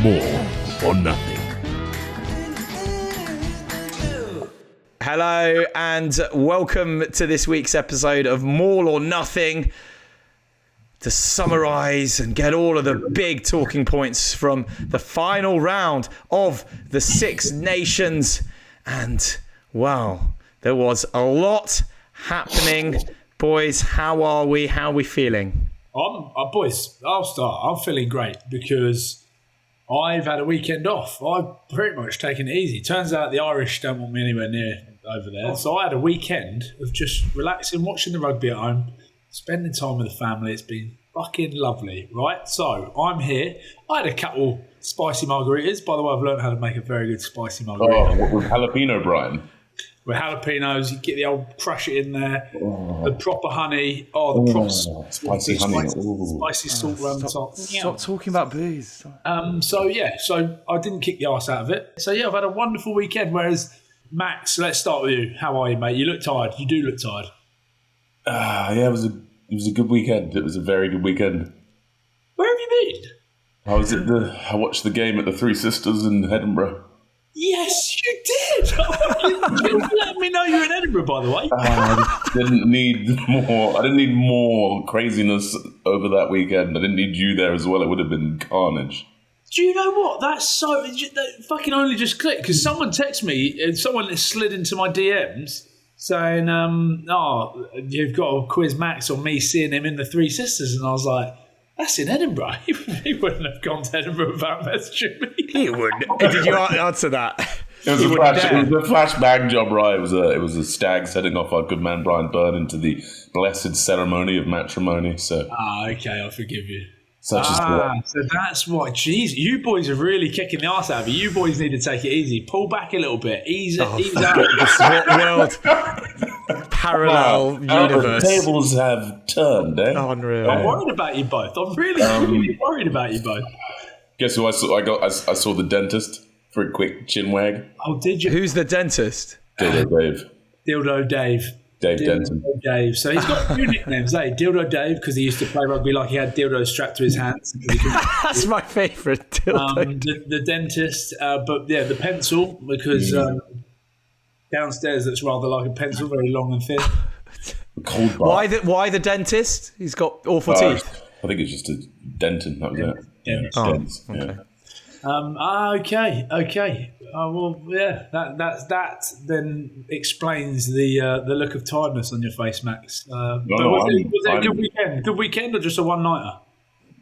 Maul or Nothing. Hello and welcome to this week's episode of Maul or Nothing. To summarise and get all of the big talking points from the final round of the Six Nations. And, well, there was a lot happening. Boys, how are we? How are we feeling? Boys, I'll start. I'm feeling great because I've had a weekend off. I've pretty much taken it easy. Turns out the Irish don't want me anywhere near over there. So I had a weekend of just relaxing, watching the rugby at home, spending time with the family. It's been fucking lovely, right? So I'm here. I had a couple spicy margaritas. By the way, I've learned how to make a very good spicy margarita. Oh, with jalapeno, Brian. With jalapenos, you get the old crush it in there, the proper honey, the proper spicy honey, spicy salt around the top. Stop talking about booze. So I didn't kick the arse out of it. So yeah, I've had a wonderful weekend. Whereas Max, let's start with you. How are you, mate? You look tired. You do look tired. Yeah, it was a good weekend. It was a very good weekend. Where have you been? I watched the game at the Three Sisters in Edinburgh. Yes, you did. You let me know you're in Edinburgh, by the way. I didn't need more craziness over that weekend. I didn't need you there as well. It would have been carnage. Do you know what? That fucking only just clicked because someone texted me and someone slid into my DMs saying, you've got to quiz Max on me seeing him in the Three Sisters. And I was like, that's in Edinburgh. He wouldn't have gone to Edinburgh without messaging me. He wouldn't. Did you answer that? It was a flashback job, right? It was a stag setting off our good man Brian Byrne into the blessed ceremony of matrimony. So okay, I forgive you. Such as that. So that's what. Jeez, you boys are really kicking the arse out of you. You boys need to take it easy. Pull back a little bit. Ease out. This world parallel universe. The tables have turned, eh? Unreal. I'm worried about you both. I'm really worried about you both. Guess who I saw? I saw the dentist for a quick chin wag. Oh, did you? Who's the dentist? Dildo Dave. Dave Denton. Dave. So he's got two nicknames, eh? Dildo Dave, because he used to play rugby like he had dildos strapped to his hands. That's my favourite dildo. The dentist, but yeah, the pencil, because downstairs it's rather like a pencil, very long and thin. Cold Why the dentist? He's got awful teeth. I think it's just a Denton, that was it. Yeah. Okay. Well, yeah, that then explains the look of tiredness on your face, Max. Was it a good weekend? Good weekend or just a one-nighter?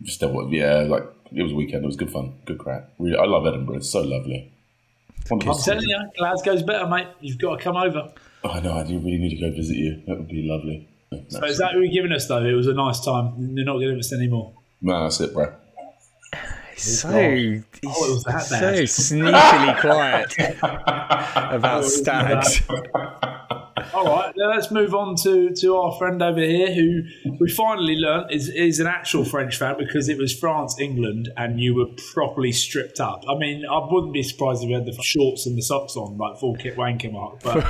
It was a weekend. It was good fun, good crack. I love Edinburgh. It's so lovely. I'm telling you, Glasgow's better, mate. You've got to come over. Oh, I know. I do really need to go visit you. That would be lovely. So is that who you're giving us, though? It was a nice time. You're not giving us any more? No, that's it, bro. So sneakily quiet about stags. All right, now let's move on to our friend over here, who we finally learnt is an actual French fan because it was France, England, and you were properly stripped up. I mean, I wouldn't be surprised if you had the shorts and the socks on, like full kit wanker mark, but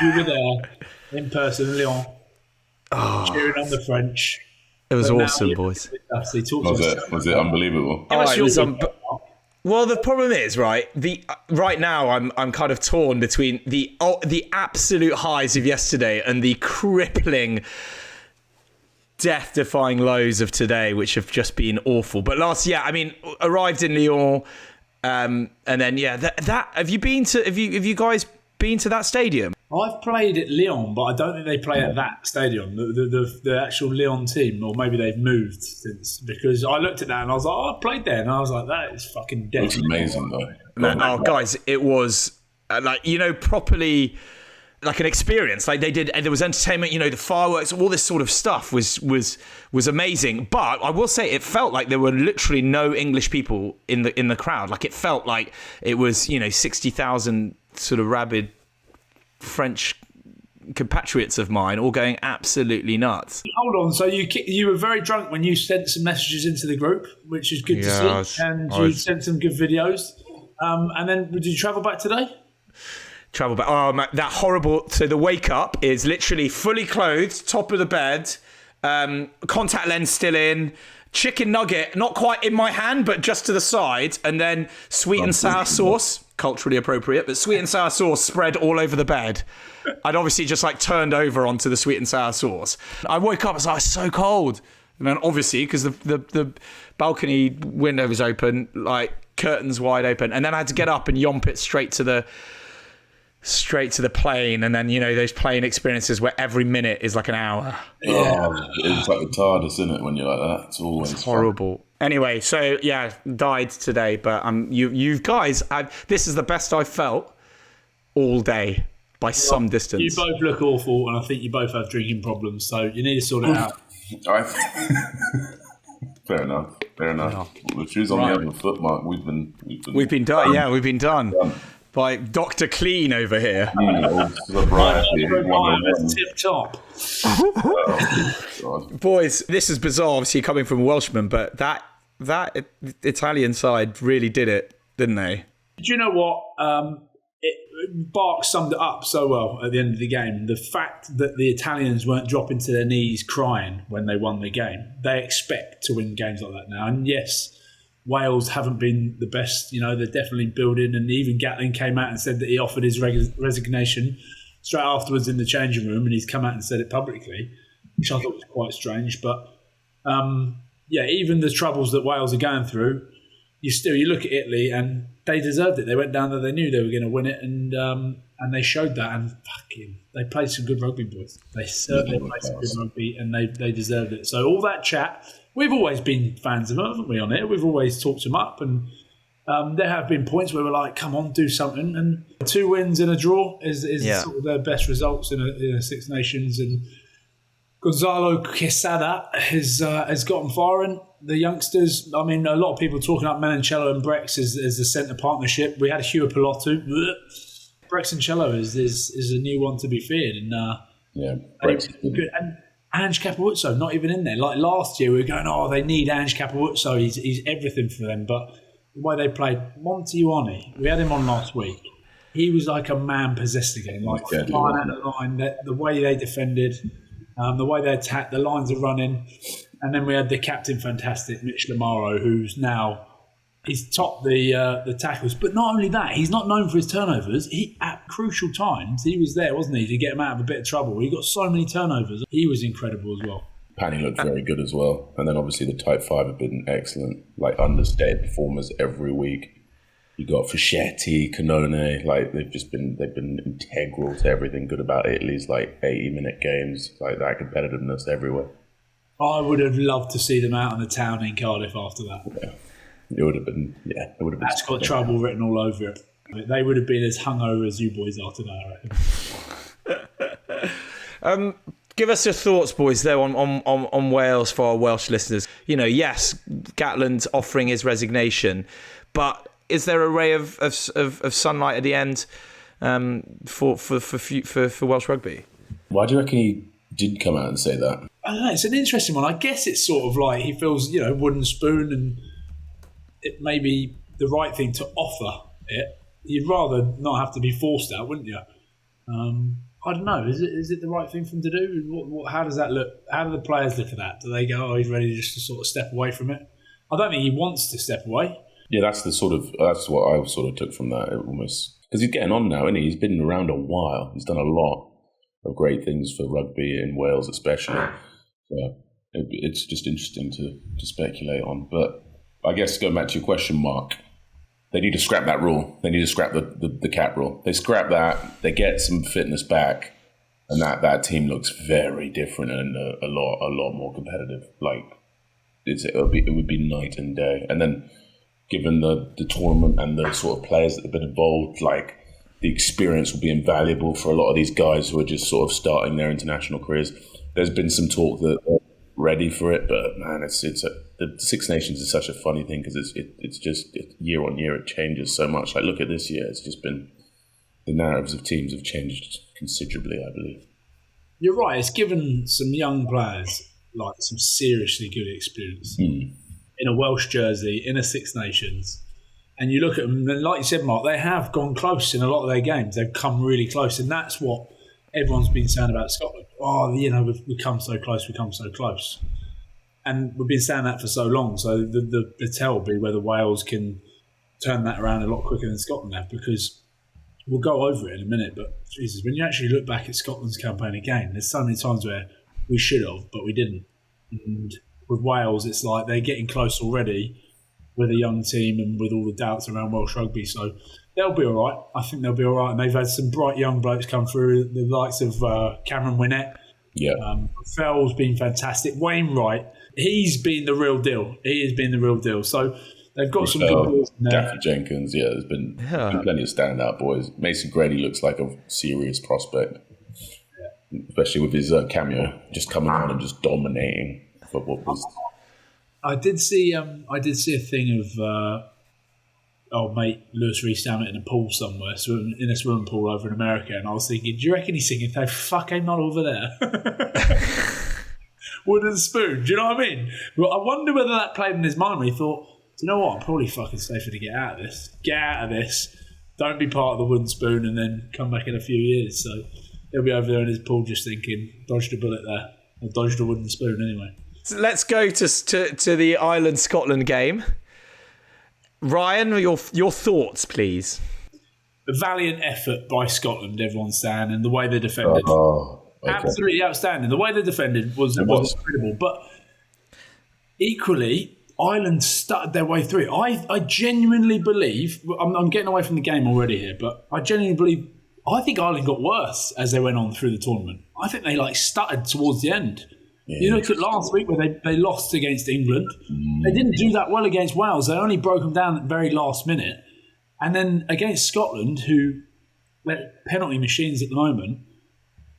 you were there in person in Lyon, cheering on the French. It was awesome, boys. Was it unbelievable? Well, the problem is, right now I'm kind of torn between the absolute highs of yesterday and the crippling, death-defying lows of today, which have just been awful. But arrived in Lyon, and then that have you guys been to that stadium? I've played at Lyon, but I don't think they play at that stadium, the actual Lyon team, or maybe they've moved since, because I looked at that and I was like, I played there, and I was like, that is fucking dead. It's amazing, though. Man, guys, it was, properly like an experience. Like they did, and there was entertainment, the fireworks, all this sort of stuff was amazing. But I will say, it felt like there were literally no English people in the crowd. Like it felt like it was 60,000 sort of rabid French compatriots of mine all going absolutely nuts. Hold on, so you were very drunk when you sent some messages into the group, which is good to see, and you sent some good videos. And then did you travel back today? Travel back. Oh, man, that horrible. So the wake up is literally fully clothed, top of the bed, Contact lens still in. Chicken nugget, not quite in my hand, but just to the side. And then sweet and sour sauce, culturally appropriate, but sweet and sour sauce spread all over the bed. I'd obviously just like turned over onto the sweet and sour sauce. I woke up, I was like, it's so cold. And then obviously, because the balcony window was open, like curtains wide open. And then I had to get up and yomp it straight to the plane. And then, you know, those plane experiences where every minute is like an hour. Yeah. It's like the TARDIS, isn't it, when you're like that? It's always horrible. Fun. Anyway, so yeah, died today. But you guys, this is the best I've felt all day by some distance. You both look awful, and I think you both have drinking problems. So you need to sort it out. Fair enough. The shoes on the other foot, Mark. We've been done. Yeah, we've been done. By Dr. Clean over here. Tip top. Boys, this is bizarre, obviously coming from a Welshman, but that Italian side really did it, didn't they? Do you know what? Bark summed it up so well at the end of the game. The fact that the Italians weren't dropping to their knees crying when they won the game. They expect to win games like that now. And yes, Wales haven't been the best. You know, they're definitely building. And even Gatland came out and said that he offered his resignation straight afterwards in the changing room. And he's come out and said it publicly, which I thought was quite strange. But yeah, even the troubles that Wales are going through, you look at Italy and they deserved it. They went down there, they knew they were going to win it, and they showed that. And they played some good rugby, boys. They certainly played some good rugby, and they deserved it. So all that chat, we've always been fans of them, haven't we? On it, we've always talked them up, and there have been points where we're like, "Come on, do something." And 2 wins and a draw is sort of their best results in a Six Nations. And Gonzalo Quesada has gotten firing. The youngsters, I mean, a lot of people talking up Manoncello and Brex as the centre partnership. We had Hugh Pilotu. Brex and Cello is a new one to be feared. And Brex is good. And Ange Capozzo, not even in there. Like last year, we were going, they need Ange Capozzo. He's everything for them. But the way they played, Montione, we had him on last week. He was like a man possessed again, like flying out the line. The way they defended, the way they attacked, the lines are running. And then we had the captain, fantastic, Mitch Lamaro, he's topped the tackles. But not only that, he's not known for his turnovers. At crucial times, he was there, wasn't he, to get him out of a bit of trouble. He got so many turnovers. He was incredible as well. Pani looked very good as well. And then obviously the type 5 have been excellent, like understated performers every week. You got Fischetti, Canone, like they've been integral to everything good about Italy's like 80-minute games, like that competitiveness everywhere. I would have loved to see them out on the town in Cardiff after that. Yeah. It would have been. That's got trouble written all over it. They would have been as hungover as you boys are today, I reckon. Give us your thoughts, boys, though, on Wales for our Welsh listeners. You know, yes, Gatland's offering his resignation, but is there a ray of sunlight at the end for Welsh rugby? Why do you reckon he did come out and say that? I don't know, it's an interesting one. I guess it's sort of like he feels, wooden spoon, and it may be the right thing to offer it. You'd rather not have to be forced out, wouldn't you? I don't know. Is it the right thing for him to do? How does that look? How do the players look at that? Do they go, he's ready just to sort of step away from it? I don't think he wants to step away. Yeah, that's what I sort of took from that. Almost because he's getting on now, isn't he? He's been around a while. He's done a lot of great things for rugby in Wales, especially. So it's just interesting to speculate on. But I guess going back to your question, Mark, they need to scrap that rule. They need to scrap the cap rule. They scrap that, they get some fitness back, and that team looks very different and a lot more competitive. Like it would be night and day. And then given the tournament and the sort of players that have been involved, like the experience will be invaluable for a lot of these guys who are just sort of starting their international careers. There's been some talk that they're ready for it, but man, the Six Nations is such a funny thing because it's just year on year it changes so much. Like look at this year, it's just been the narratives of teams have changed considerably, I believe. You're right. It's given some young players like some seriously good experience in a Welsh jersey in a Six Nations, and you look at them, and like you said, Mark, they have gone close in a lot of their games. They've come really close, and that's what everyone's been saying about Scotland. Oh, we've come so close, and we've been saying that for so long. So the tell will be whether Wales can turn that around a lot quicker than Scotland have, because we'll go over it in a minute. But Jesus, when you actually look back at Scotland's campaign again, there's so many times where we should have, but we didn't. And with Wales, it's like they're getting close already with a young team and with all the doubts around Welsh rugby. So they'll be all right. I think they'll be all right. And they've had some bright young blokes come through, the likes of Cameron Winnett. Yeah. Fell's been fantastic. Wainwright, he's been the real deal. He has been the real deal. So they've got some good boys in there. Gaffer Jenkins, there's been plenty of standout boys. Mason Grady looks like a serious prospect. Especially with his cameo just coming on and just dominating for what was. I did see a thing of old mate Lewis Rees down in a pool somewhere, in a swimming pool over in America, and I was thinking, do you reckon he's singing "They fuck I'm not over there"? Wooden spoon. Do you know what I mean? Well, I wonder whether that played in his mind when he thought, do you know what? I'm probably fucking safer to get out of this. Get out of this. Don't be part of the wooden spoon, and then come back in a few years. So he'll be over there in his pool just thinking, dodged a bullet there. Or dodged a wooden spoon anyway. So let's go to the Ireland-Scotland game. Ryan, your thoughts, please. A valiant effort by Scotland, everyone's saying, and the way they defended. Okay. Absolutely outstanding. The way they defended was incredible. But equally, Ireland stuttered their way through it. I genuinely believe, I'm getting away from the game already here, but I genuinely believe, I think Ireland got worse as they went on through the tournament. I think they stuttered towards the end. Yeah, you look at last week where they lost against England. They didn't do that well against Wales. They only broke them down at the very last minute. And then against Scotland, who they're penalty machines at the moment,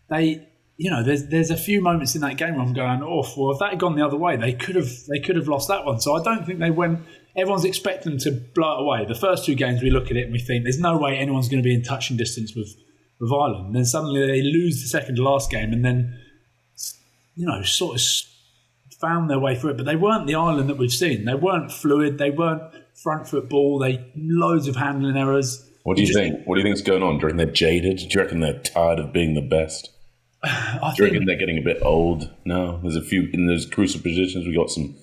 there's a few moments in that game where I'm going, well, if that had gone the other way, they could have lost that one. So I don't think they went. Everyone's expecting them to blow it away. The first two games, we look at it and we think there's no way anyone's going to be in touching distance with Ireland. And then suddenly they lose the second to last game, and then sort of found their way through it. But they weren't the Ireland that we've seen. They weren't fluid. They weren't front foot ball. Loads of handling errors. What do you think? What do you think's going on? Do you reckon they're jaded? Do you reckon they're tired of being the best? Do you reckon they're getting a bit old? No, there's a few in those crucial positions. We got some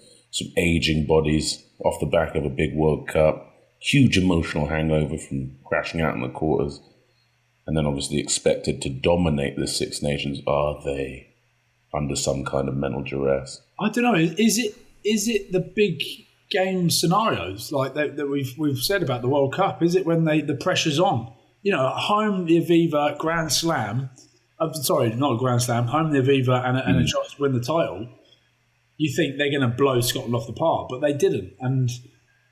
aging bodies off the back of a big World Cup. Huge emotional hangover from crashing out in the quarters, and then obviously expected to dominate the Six Nations. Are they under some kind of mental duress? I don't know. Is it the big game scenarios like that we've said about the World Cup? Is it when the pressure's on? At home the Aviva Grand Slam. Sorry, not a Grand Slam. Home the Aviva and a chance to win the title. You think they're going to blow Scotland off the park, but they didn't. And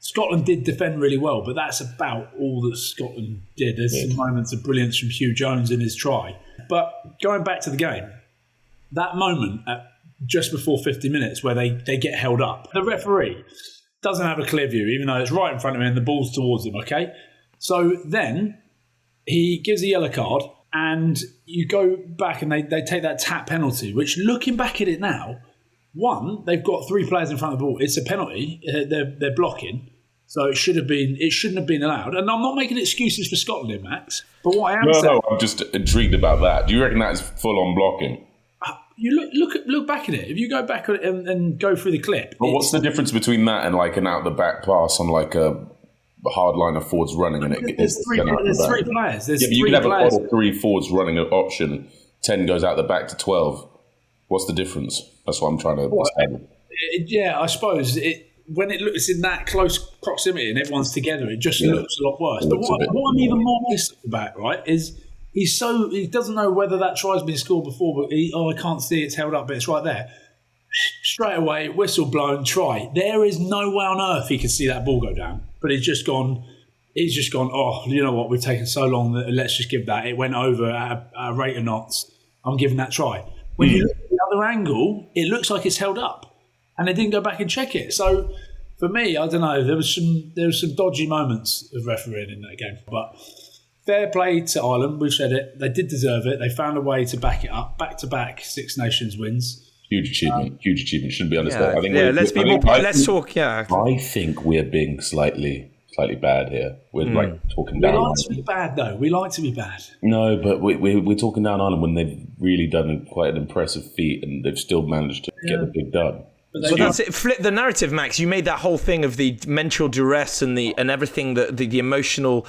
Scotland did defend really well, but that's about all that Scotland did. There's some moments of brilliance from Hugh Jones in his try. But going back to the game, that moment at just before 50 minutes where they get held up, the referee doesn't have a clear view, even though it's right in front of him and the ball's towards him, okay? So then he gives a yellow card, and you go back and they take that tap penalty, which, looking back at it now, one, they've got three players in front of the ball. It's a penalty. They're blocking. So it shouldn't have been allowed. And I'm not making excuses for Scotland here, Max. But what I am saying... No, I'm just intrigued about that. Do you reckon that is full-on blocking? You look back at it. If you go back at it and go through the clip... But what's the difference between that and an out-the-back pass on a hardliner forwards running? There's three players. You can have a 3 forwards running an option. 10 goes out the back to 12. What's the difference? That's what I'm trying to understand. Yeah, I suppose when it looks in that close proximity and everyone's together, it just looks a lot worse. But what I'm even more pissed about, right, is he doesn't know whether that try's been scored before, but I can't see it's held up, but it's right there. Straight away, whistle blown, try. There is no way on earth he could see that ball go down. But he's just gone, oh, you know what, we've taken so long that let's just give that. It went over at a rate of knots. I'm giving that try. When you look at the other angle, it looks like it's held up. And they didn't go back and check it. So for me, I don't know, there was some dodgy moments of refereeing in that game. But fair play to Ireland, we've said it. They did deserve it. They found a way to back it up. Back-to-back Six Nations wins. Huge achievement. Shouldn't be understated. Let's talk. I think we're being slightly slightly bad here. We're talking We down. like to be bad, though. We like to be bad. No, but we're talking down Ireland when they've really done quite an impressive feat and they've still managed to get the big dub. Well, that's it. Flip the narrative, Max. You made that whole thing of the mental duress and everything, that the emotional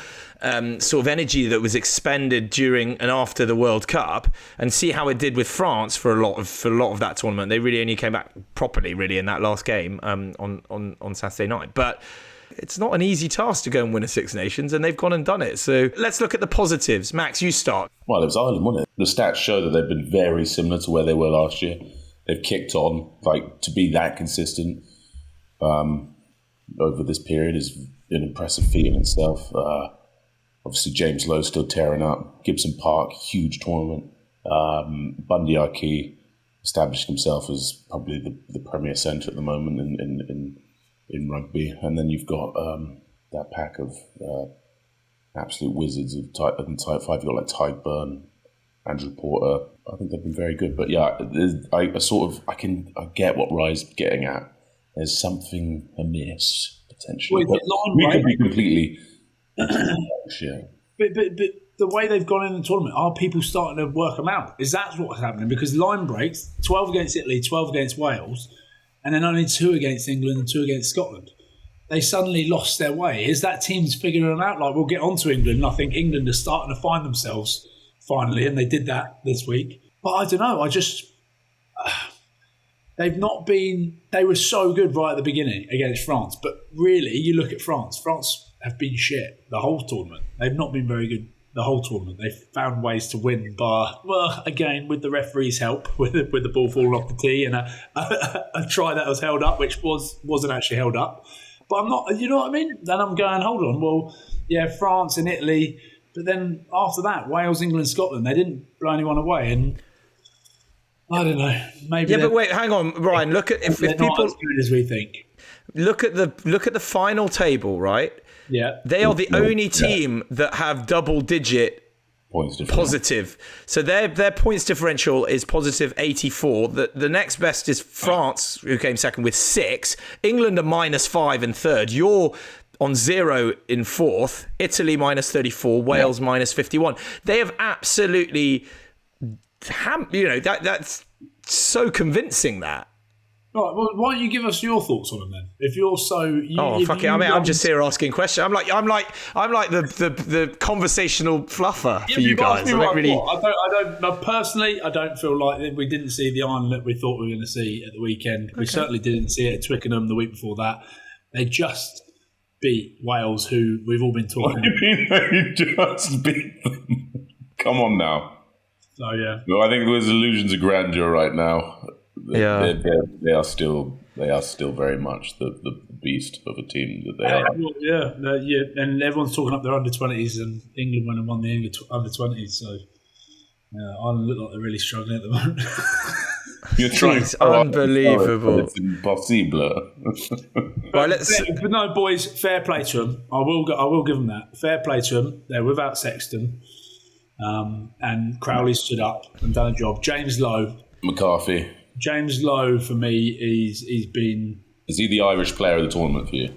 sort of energy that was expended during and after the World Cup, and see how it did with France for a lot of that tournament. They really only came back properly, really, in that last game on Saturday night. But it's not an easy task to go and win a Six Nations, and they've gone and done it. So let's look at the positives. Max, you start. Well, it was Ireland, wasn't it? The stats show that they've been very similar to where they were last year. They've kicked on, to be that consistent over this period is an impressive feat in itself. Obviously, James Lowe's still tearing up. Gibson Park, huge tournament. Bundy Aki established himself as probably the premier centre at the moment in rugby. And then you've got that pack of absolute wizards of type 5. You've got like Tyke Byrne, Andrew Porter. I think they've been very good, but yeah, I get what Rye's getting at. There's something amiss potentially. We could be completely. But the way they've gone in the tournament, are people starting to work them out? Is that what's happening? Because line breaks, 12 against Italy, 12 against Wales, and then only 2 against England and 2 against Scotland. They suddenly lost their way. Is that team's figuring them out? Like, we'll get on to England, and I think England are starting to find themselves finally, and they did that this week. But I don't know. They've not been. They were so good right at the beginning against France, but really, you look at France. France have been shit the whole tournament. They've not been very good the whole tournament. They've found ways to win again, with the referee's help, with the ball falling off the tee and a try that was held up, which wasn't actually held up. But I'm not. You know what I mean? Then I'm going, hold on. Well, yeah, France and Italy. But then after that, Wales, England, Scotland, they didn't blow anyone away. And I don't know. Maybe. Yeah, but wait, hang on, Ryan. Look at if people not as good as we think. Look at the final table, right? Yeah, they are the only team that have double-digit points positive. So their points differential is positive 84. The next best is France, who came second with 6. England are -5 in third. You're on 0 in fourth. Italy -34. Wales -51. They have absolutely, that's so convincing that. Right, well, why don't you give us your thoughts on them then? If you're so, fuck it! I mean, I'm just here asking questions. I'm like the conversational fluffer for you guys. I don't feel like we didn't see the Ireland that we thought we were going to see at the weekend. We certainly didn't see it at Twickenham the week before that. They just beat Wales, who we've all been talking. What do you mean they just beat them? Come on now. So yeah. No, I think there's illusions of grandeur right now. Yeah, they are still very much the beast of a team that they are. Yeah, and everyone's talking up their under-20s, and England went and won the under-20s. So Ireland look like they're really struggling at the moment. You're trying. It's unbelievable. It's impossible. Right, let's. But no, boys, fair play to them. I will give them that. Fair play to them. They're without Sexton, and Crowley stood up and done a job. James Lowe, McCarthy. James Lowe, for me, he's been... Is he the Irish player of the tournament for you?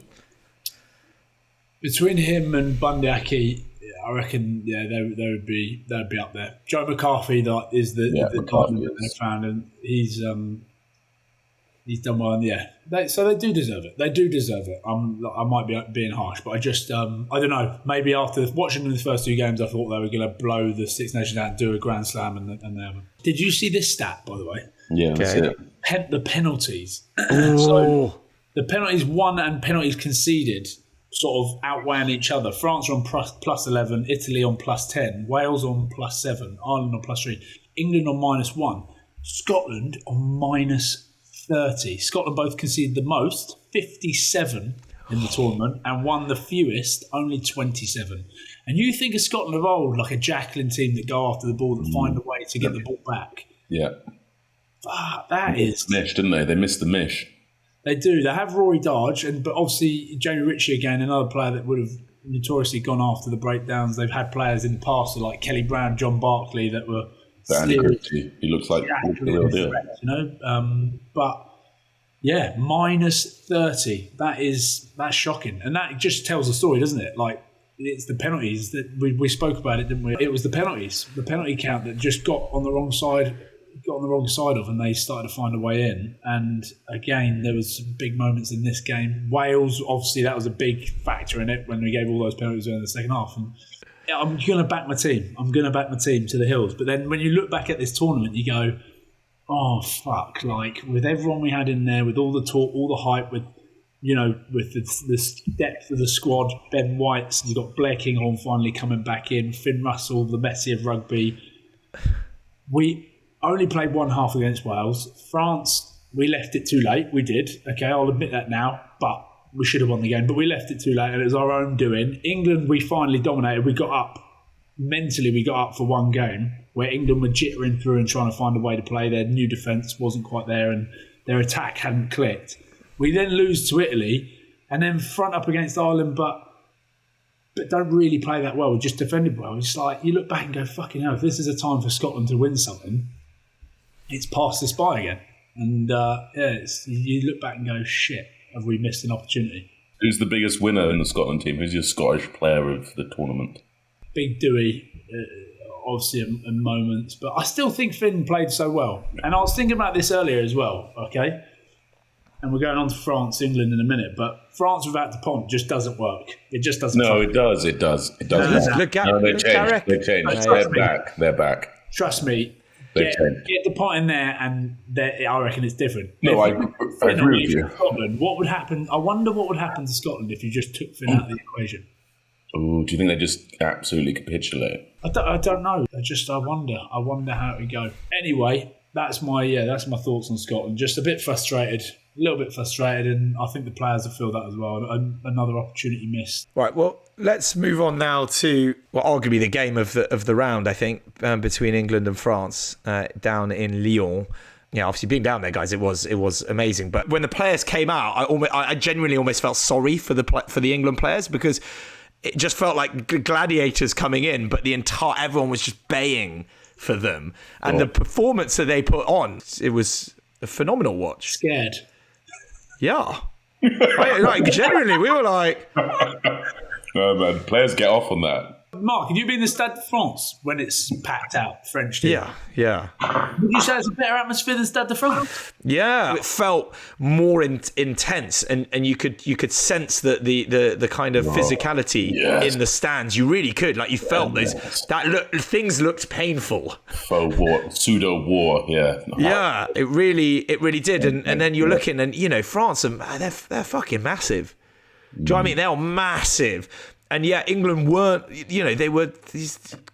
Between him and Bundy Aki, I reckon, they would be up there. Joe McCarthy is the partner that they found, and he's done well. And so they do deserve it. They do deserve it. I might be being harsh, but I just I don't know. Maybe after watching the first 2 games, I thought they were going to blow the Six Nations out and do a Grand Slam, and they haven't. Did you see this stat, by the way? Yeah, that's it. The penalties. So the penalties won and penalties conceded sort of outweighing each other. France are on plus 11, Italy on plus 10, Wales on plus 7, Ireland on plus 3, England on -1, Scotland on minus 30. Scotland both conceded the most, 57 in the tournament, and won the fewest, only 27. And you think of Scotland of old, like a Jacqueline team that go after the ball, that find a way to get the ball back. Yeah. That is... Mish, didn't they? They missed the mish. They do. They have Rory Darge, but obviously Jamie Ritchie again, another player that would have notoriously gone after the breakdowns. They've had players in the past like Kelly Brown, John Barkley that were... Andy Ritchie, he looks like the real deal. But Yeah, -30. That's shocking, and that just tells the story, doesn't it? Like, it's the penalties that we spoke about it, didn't we? It was the penalties, the penalty count that just got on the wrong side of, and they started to find a way in. And again, there was some big moments in this game. Wales, obviously, that was a big factor in it when we gave all those penalties in the second half. And I'm going to back my team. I'm going to back my team to the hills. But then when you look back at this tournament, you go, oh fuck! Like, with everyone we had in there, with all the talk, all the hype, with the depth of the squad, Ben White, you've got Blair Kinghorn finally coming back in, Finn Russell, the Messi of rugby. We only played one half against Wales. France, we left it too late. We did. Okay, I'll admit that now, but we should have won the game. But we left it too late, and it was our own doing. England, we finally dominated. We got up. Mentally, we got up for one game where England were jittering through and trying to find a way to play. Their new defence wasn't quite there, and their attack hadn't clicked. We then lose to Italy, and then front up against Ireland, but don't really play that well. We just defended well. It's like, you look back and go, fucking hell, if this is a time for Scotland to win something, it's passed us by again. And you look back and go, shit, have we missed an opportunity? Who's the biggest winner in the Scotland team? Who's your Scottish player of the tournament? Big Dewey, obviously in moments, but I still think Finn played so well. And I was thinking about this earlier as well, okay? And we're going on to France, England in a minute, but France without Dupont just doesn't work. It just doesn't. No, it does. It does. It does. They changed. They're back. Trust me. Get Dupont in there, and I reckon it's different. No, I agree with you. Scotland, what would happen? I wonder what would happen to Scotland if you just took Finn out of the equation. Oh, do you think they just absolutely capitulate? I don't know. I wonder how it would go. Anyway, that's my thoughts on Scotland. Just a little bit frustrated, and I think the players have feel that as well. Another opportunity missed. Right. Well, let's move on now to arguably the game of the round. I think between England and France down in Lyon. Yeah, obviously being down there, guys, it was amazing. But when the players came out, I genuinely almost felt sorry for the England players, because it just felt like gladiators coming in, but everyone was just baying for them, and the performance that they put on, it was a phenomenal watch. Scared. Yeah. Generally, we were like... No, man, players get off on that. Mark, have you been in the Stade de France when it's packed out, French team? Yeah. Would you say it's a better atmosphere than Stade de France? Yeah, it felt more intense, and you could sense the kind of physicality in the stands. You really could, like, you felt things looked painful. Faux war, pseudo war, yeah. Yeah, it really did, and then you're looking, and France, they're fucking massive. Do you know what I mean? They are massive. And yet England weren't, they were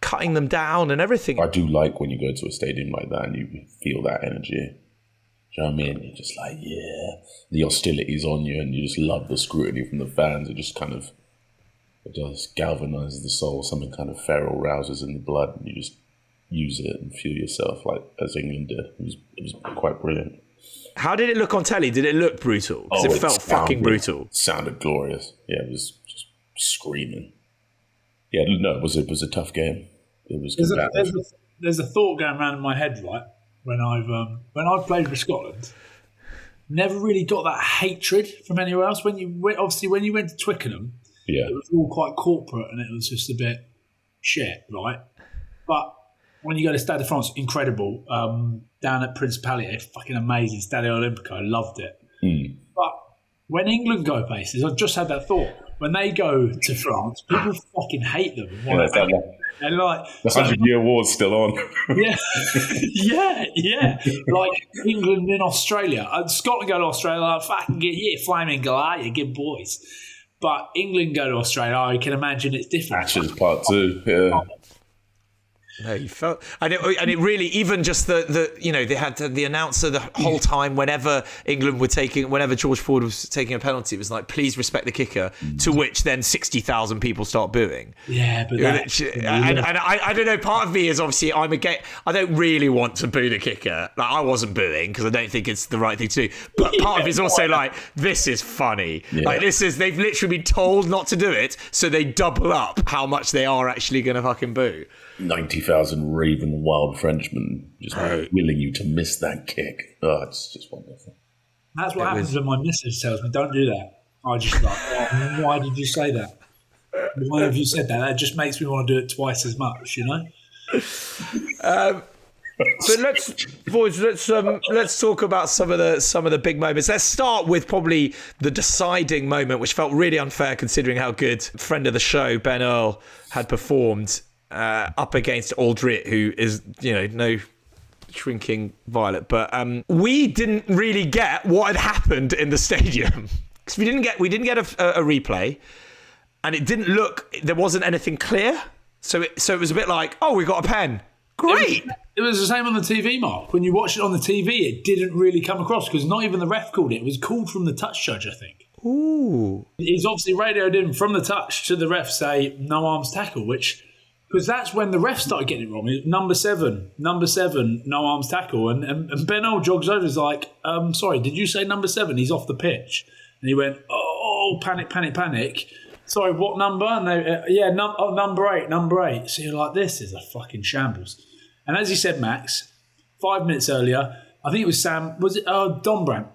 cutting them down and everything. I do like when you go to a stadium like that and you feel that energy. Do you know what I mean? You're just like, the hostility's on you, and you just love the scrutiny from the fans. It just it does galvanise the soul. Something kind of feral rouses in the blood, and you just use it and feel yourself, like as England did. It was quite brilliant. How did it look on telly? Did it look brutal? Because it felt fucking brutal. It sounded glorious. Yeah, it was just screaming. Yeah, no, it was a tough game. It was. There's a thought going around in my head, right? When I've played for Scotland, never really got that hatred from anywhere else. When you went to Twickenham, it was all quite corporate and it was just a bit shit, right? But when you go to Stade de France, incredible. Down at Principality, fucking amazing. Stade Olimpico, loved it. But when England go places, I've just had that thought. When they go to France, people fucking hate them. And like the 100-Year War's still on. yeah. Like England in Australia, Scotland go to Australia, like, fucking flaming Goliath, good boys. But England go to Australia, I can imagine it's different. Ashes Part 2, yeah. No, you felt, and it really, even just they had the announcer the whole time whenever George Ford was taking a penalty, it was like, please respect the kicker, to which then 60,000 people start booing. Yeah, but I don't know, part of me is obviously I don't really want to boo the kicker. Like, I wasn't booing because I don't think it's the right thing to do, but part of it is also like, this is funny. Like, they've literally been told not to do it, so they double up how much they are actually going to fucking boo. 90,000 raving wild Frenchmen just willing you to miss that kick. Oh, it's just wonderful. That's what happens when my missus tells me, don't do that. I just like, oh, why did you say that? Why have you said that? That just makes me want to do it twice as much, you know? But let's talk about some of the big moments. Let's start with probably the deciding moment, which felt really unfair considering how good friend of the show Ben Earl had performed up against Aldrit, who is no shrinking violet. But we didn't really get what had happened in the stadium because we didn't get a replay, and it didn't look. There wasn't anything clear, so it was a bit like, oh, we got a pen. Great. It was the same on the TV, Mark. When you watched it on the TV, it didn't really come across because not even the ref called it. It was called from the touch judge, I think. Ooh. He's obviously radioed in from the touch to the ref say no arms tackle, because that's when the ref started getting it wrong. Number seven, no arms tackle. And Ben Earl jogs over, is like, sorry, did you say number 7? He's off the pitch. And he went, oh, panic. Sorry, what number? And they, number 8. So you're like, this is a fucking shambles. And as he said, Max, 5 minutes earlier, I think it was Sam, was it Donbrandt?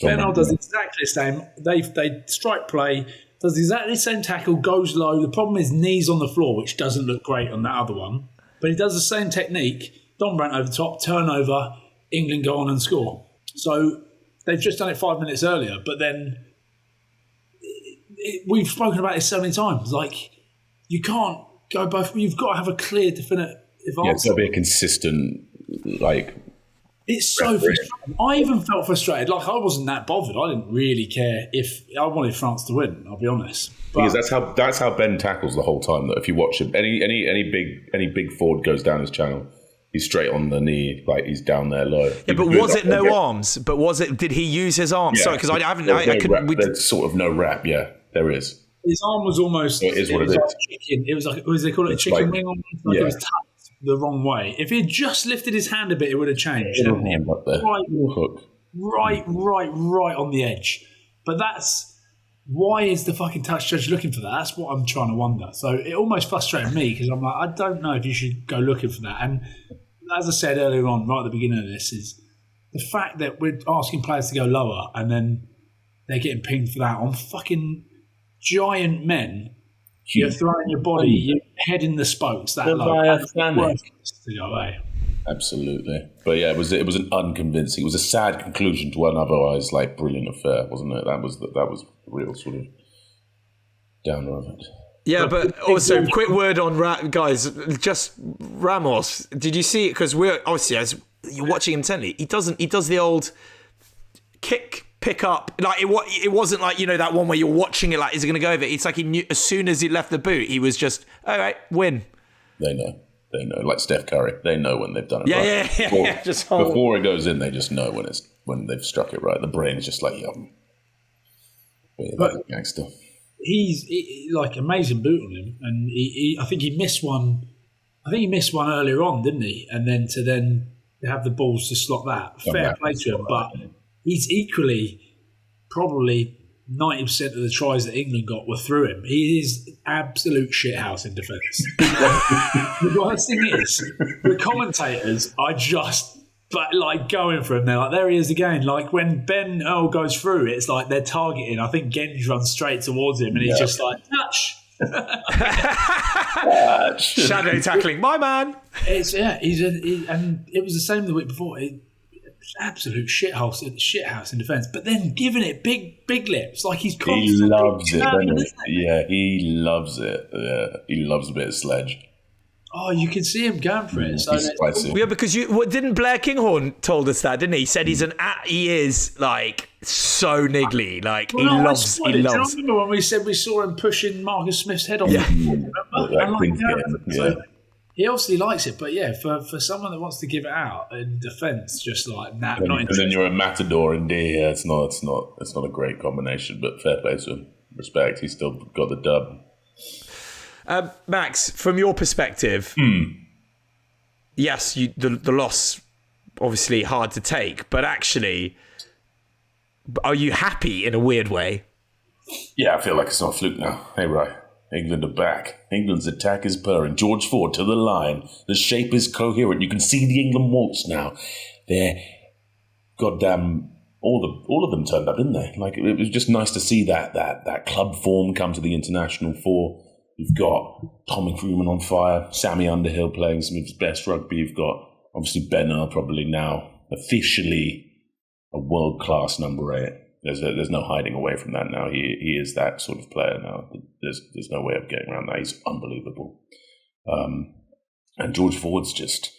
Ben Earl does exactly the same. They strike play, does exactly the same tackle, goes low. The problem is knees on the floor, which doesn't look great on that other one. But he does the same technique. Donbrandt over top, turnover, England go on and score. So they've just done it 5 minutes earlier, but then we've spoken about this so many times. Like, you can't go both. You've got to have a clear, definitive answer. Yeah, it's got to be a consistent, like. It's so frustrating. I even felt frustrated. Like, I wasn't that bothered. I didn't really care if I wanted France to win. I'll be honest. But because that's how Ben tackles the whole time. That if you watch him, any big forward goes down his channel, he's straight on the knee, like he's down there low. Yeah, but was it no arms? But was it? Did he use his arms? Yeah. Sorry, because I haven't. I couldn't. There's sort of no wrap. Yeah, there is. His arm was almost. It is what it is. Like chicken. It was like, what do they call it? A chicken wing on. Like, it was tucked the wrong way. If he had just lifted his hand a bit, it would have changed. Right on the edge. But why is the fucking touch judge looking for that? That's what I'm trying to wonder. So it almost frustrated me because I'm like, I don't know if you should go looking for that. And as I said earlier on, right at the beginning of this, is the fact that we're asking players to go lower and then they're getting pinged for that on fucking giant men. You're throwing your body, your head in the spokes that low. Absolutely. But yeah, it was an unconvincing. It was a sad conclusion to an otherwise like brilliant affair, wasn't it? That was the real sort of downer of it. Yeah, but also quick word on guys. Just Ramos. Did you see it? Because we're obviously, as you're watching him intently, he does the old pick up, like it wasn't like, that one where you're watching it like, is it going to go over? It's like he knew as soon as he left the boot, he was just, all right, win. They know, like Steph Curry. They know when they've done it right. Yeah. Before it goes in, they just know when they've struck it right. The brain is just like, yum. But gangster. He's like amazing boot on him, and I think he missed one. I think he missed one earlier on, didn't he? And then to have the balls to slot that. Fair play to him, but he's equally probably 90% of the tries that England got were through him. He is absolute shithouse in defence. The worst thing is, the commentators are just going for him. They're like, there he is again. Like when Ben Earl goes through, it's like they're targeting. I think Genge runs straight towards him, and he's just like, touch. Shadow tackling, my man. And it was the same the week before. Absolute shithouse in defence, but then giving it big lips, like he's constantly. He loves it, doesn't he? Yeah, he loves it. Yeah, he loves a bit of sledge. Oh, you can see him going for it. So yeah, because didn't Blair Kinghorn told us that, didn't he? He said he is like so niggly, like he loves. Do you remember when we said we saw him pushing Marcus Smith's head off? Yeah. So he obviously likes it, but yeah, for someone that wants to give it out in defence, just like nah, not interested. And then you're a matador in D. Yeah, it's not a great combination, but fair play to him. Respect, he's still got the dub. Max, from your perspective, yes, the loss obviously hard to take, but actually, are you happy in a weird way? Yeah, I feel like it's not a fluke now. Hey, right. England are back. England's attack is purring. George Ford to the line. The shape is coherent. You can see the England waltz now. They're goddamn all of them turned up, didn't they? Like, it was just nice to see that club form come to the international fore. You've got Tommy Freeman on fire, Sammy Underhill playing some of his best rugby. You've got obviously Benner, probably now officially a world-class number 8. There's no hiding away from that now. He is that sort of player now. There's no way of getting around that. He's unbelievable. And George Ford's just,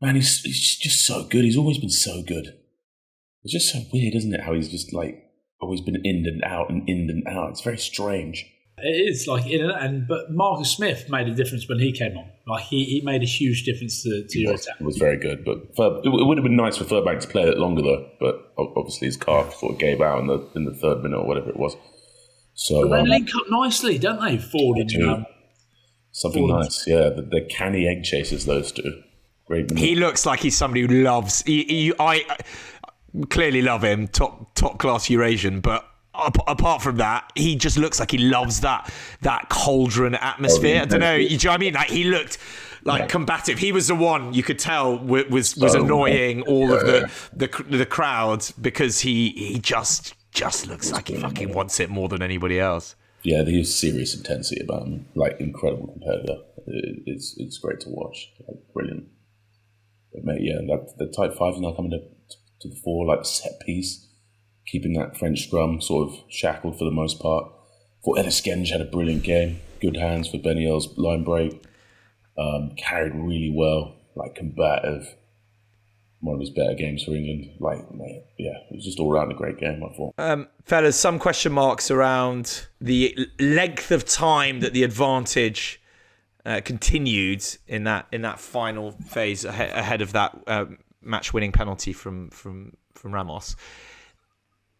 man, he's just so good. He's always been so good. It's just so weird, isn't it? How he's just like always been in and out and in and out. It's very strange. It is like in and out, but Marcus Smith made a difference when he came on. Like he made a huge difference to your attack. It was very good, but it would have been nice for Furbank to play it longer though. But obviously his calf sort of gave out in the 3rd minute or whatever it was. So but they link up nicely, don't they? Ford and something Ford. Nice, yeah. They're canny egg chasers, those two. Great. He looks like he's somebody who loves. I clearly love him, top class Eurasian, but apart from that, he just looks like he loves that cauldron atmosphere. I don't know. Do you know what I mean? Like, he looked like combative. He was the one you could tell was annoying all of the crowd because he just looks like he fucking wants it more than anybody else. Yeah, there's serious intensity about him. Like, incredible competitor. It's great to watch. Like, brilliant. But mate, yeah, the type 5s now coming to the fore, like the set piece. Keeping that French scrum sort of shackled for the most part. Thought Ellis Genge had a brilliant game. Good hands for Benny Earl's line break. Carried really well, like combative. One of his better games for England. Like, mate, yeah, it was just all around a great game, I thought. Fellas, some question marks around the length of time that the advantage continued in that final phase ahead of that match-winning penalty from Ramos.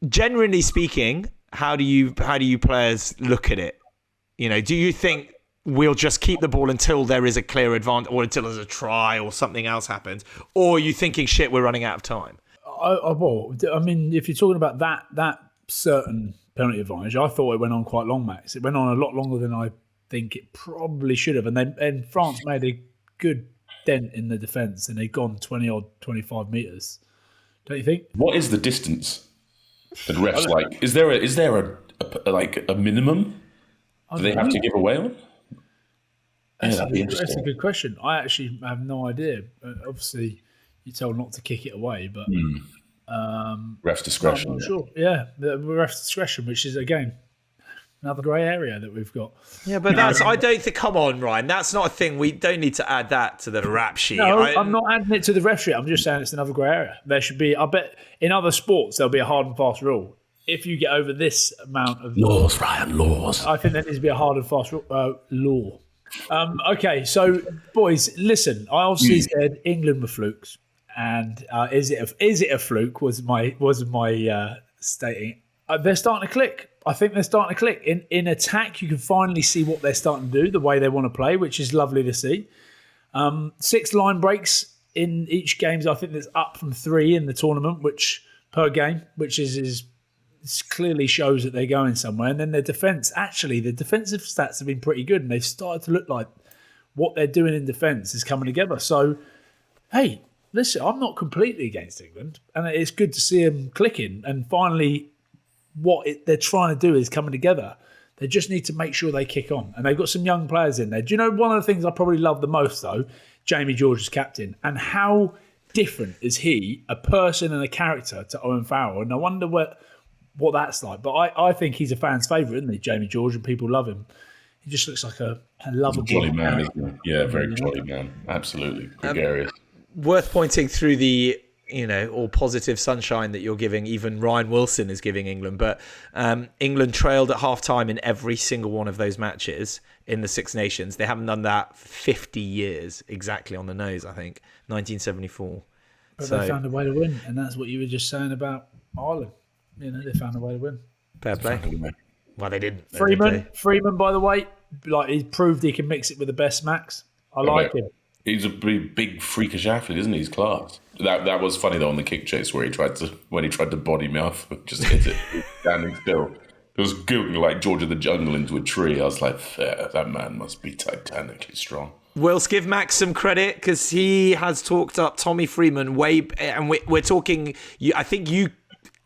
Generally speaking, how do you players look at it? You know, do you think we'll just keep the ball until there is a clear advantage, or until there's a try, or something else happens, or are you thinking, shit, we're running out of time? I mean, if you're talking about that certain penalty advantage, I thought it went on quite long, Max. It went on a lot longer than I think it probably should have, and France made a good dent in the defence, and they'd gone 25 metres. Don't you think? What is the distance? The refs like, is there a minimum? Do they have to give away on? That's a good question. I actually have no idea. Obviously, you're told not to kick it away, but ref's discretion. I'm not sure. Yeah, the ref's discretion, which is again another grey area that we've got. Yeah, but I don't think. Come on, Ryan. That's not a thing. We don't need to add that to the rap sheet. No, I'm not adding it to the ref sheet. I'm just saying it's another grey area. There should be. I bet in other sports there'll be a hard and fast rule. If you get over this amount of laws, Ryan, laws. I think there needs to be a hard and fast law. Okay, so boys, listen. I obviously said England were flukes, and is it a fluke? Was my stating. They're starting to click. I think they're starting to click. In attack, you can finally see what they're starting to do, the way they want to play, which is lovely to see. 6 line breaks in each game. I think that's up from 3 in the tournament, which per game, which is clearly shows that they're going somewhere. And then their defence, actually, the defensive stats have been pretty good, and they've started to look like what they're doing in defence is coming together. So, hey, listen, I'm not completely against England, and it's good to see them clicking and finally. What they're trying to do is coming together. They just need to make sure they kick on. And they've got some young players in there. Do you know one of the things I probably love the most, though? Jamie George as captain. And how different is he, a person and a character, to Owen Farrell? And I wonder what that's like. But I think he's a fan's favourite, isn't he, Jamie George? And people love him. He just looks like a lovable jolly man, isn't he? Yeah, very jolly man. Absolutely. Gregarious. Worth pointing through the... all positive sunshine that you're giving, even Ryan Wilson is giving England. But England trailed at half-time in every single one of those matches in the Six Nations. They haven't done that for 50 years, exactly on the nose, I think. 1974. But they found a way to win, and that's what you were just saying about Ireland. They found a way to win. Fair play. Well, they didn't. Freeman, by the way, like he's proved he can mix it with the best, Max. I like him. He's a big freakish athlete, isn't he? He's class. That was funny though on the kick chase where he tried to body me off, just hit it standing still. It was going like George of the Jungle into a tree. I was like, fair, that man must be titanically strong. Wills, give Max some credit because he has talked up Tommy Freeman and we're talking. I think you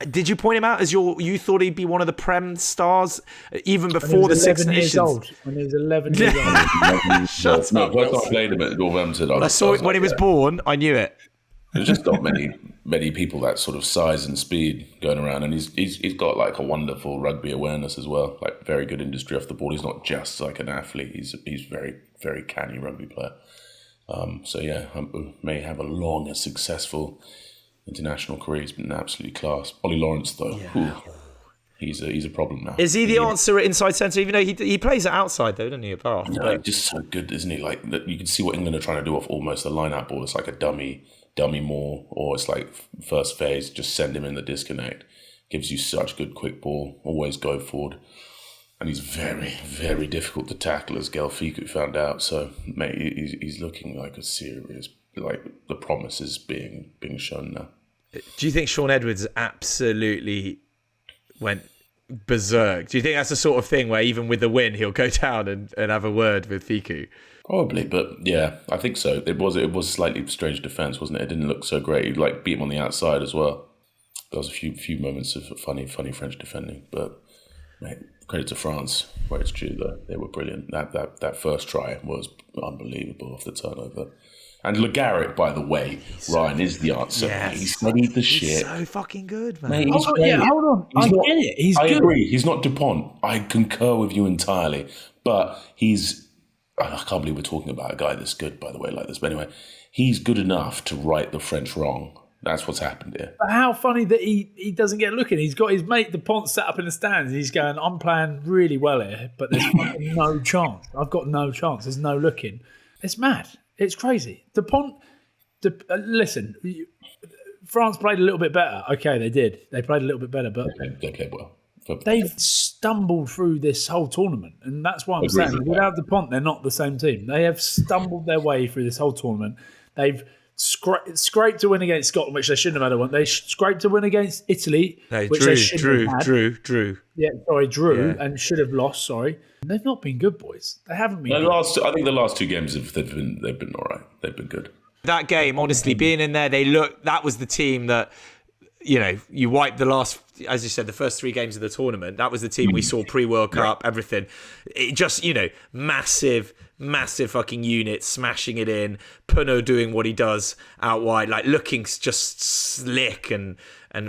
Did you point him out as you thought he'd be one of the Prem stars even before the Six Nations? When he was 11 years old. Shut up. First time I played him at Northampton. I saw it when he was born. I knew it. There's just not many people that sort of size and speed going around, and he's got like a wonderful rugby awareness as well. Like very good industry off the ball. He's not just like an athlete. He's very very canny rugby player. So yeah, may have a long and successful international career. He's been absolutely class. Ollie Lawrence though, he's a problem now. Is he the answer at inside centre? Even though he plays it outside though, doesn't he? At Bath, no, he's just so good, isn't he? Like you can see what England are trying to do off almost a line-out ball. It's like a dummy Maul, or it's like first phase, just send him in the disconnect. Gives you such good quick ball. Always go forward. And he's very, very difficult to tackle, as Gelfiku found out. So, mate, he's looking like a serious, like the promise is being shown now. Do you think Sean Edwards absolutely went berserk? Do you think that's the sort of thing where even with the win, he'll go down and have a word with Fiku? Probably, but yeah, I think so. It was slightly strange defence, wasn't it? It didn't look so great. He like beat him on the outside as well. There was a few moments of funny French defending, but mate, credit to France where it's due though. They were brilliant. That first try was unbelievable off the turnover. And Le Garrett, by the way, Ryan is the answer. Yes. He studied the shit. He's so fucking good, man. Mate, he's great. Hold on. I get it. He's good. I agree. He's not Dupont. I concur with you entirely. But I can't believe we're talking about a guy that's good, by the way, like this. But anyway, he's good enough to right the French wrong. That's what's happened here. But how funny that he doesn't get looking. He's got his mate Dupont sat up in the stands. He's going, I'm playing really well here, but there's fucking no chance. I've got no chance. There's no looking. It's mad. It's crazy. Dupont, listen, France played a little bit better. Okay, they did. They played a little bit better, but they played well. They've stumbled through this whole tournament, and that's why I'm saying without Dupont, they're not the same team. They have stumbled their way through this whole tournament. They've scraped to win against Scotland, which they shouldn't have had a win. They scraped to win against Italy, which they shouldn't have had. Drew. Yeah, sorry, and should have lost. Sorry, they've not been good, boys. They haven't been. I think the last two games they've been all right. They've been good. That game, honestly, being in there, that was the team that. You wiped the last, as you said, the first three games of the tournament. That was the team we saw pre-World Cup, everything. It just, massive fucking unit, smashing it in. Puno doing what he does out wide, like looking just slick and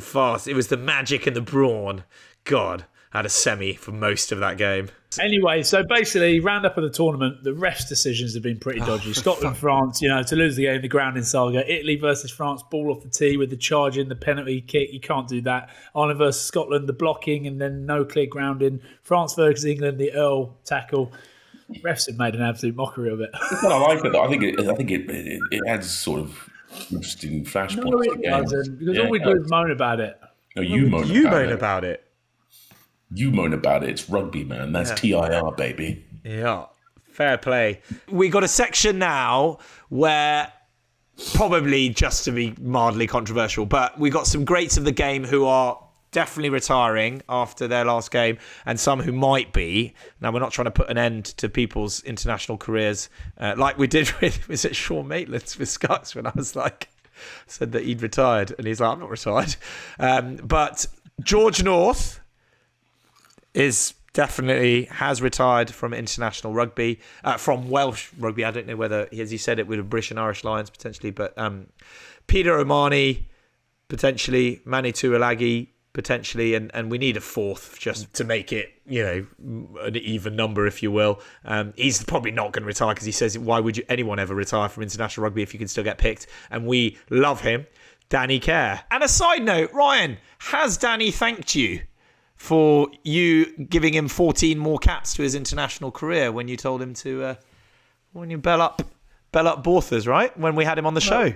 fast. It was the magic and the brawn. God, I had a semi for most of that game. Anyway, so basically, roundup of the tournament, the refs' decisions have been pretty dodgy. Scotland, France, to lose the game, the grounding saga. Italy versus France, ball off the tee with the charge in, the penalty kick. You can't do that. Ireland versus Scotland, the blocking and then no clear grounding. France versus England, the Earl tackle. Refs have made an absolute mockery of it. I like it though. I think it adds sort of interesting flashpoints. No, it doesn't, because all we do is moan about it. No, you moan about it. You moan about it. It's rugby, man. That's TIR, baby. Yeah, fair play. We got a section now where probably just to be mildly controversial, but we got some greats of the game who are definitely retiring after their last game, and some who might be. Now, we're not trying to put an end to people's international careers like we did with, was it Sean Maitland with Scucks when I was said that he'd retired, and he's like, I'm not retired. But George North has retired from international rugby, from Welsh rugby. I don't know whether, as you said, it would have British and Irish Lions potentially, but Peter O'Mahony potentially, Mani Tuilagi potentially, and we need a fourth just to make it, an even number, if you will. He's probably not going to retire because he says, why would anyone ever retire from international rugby if you can still get picked? And we love him, Danny Kerr. And a side note, Ryan, has Danny thanked you for you giving him 14 more caps to his international career when you told him to when you bell up Borthers, right? When we had him on the show.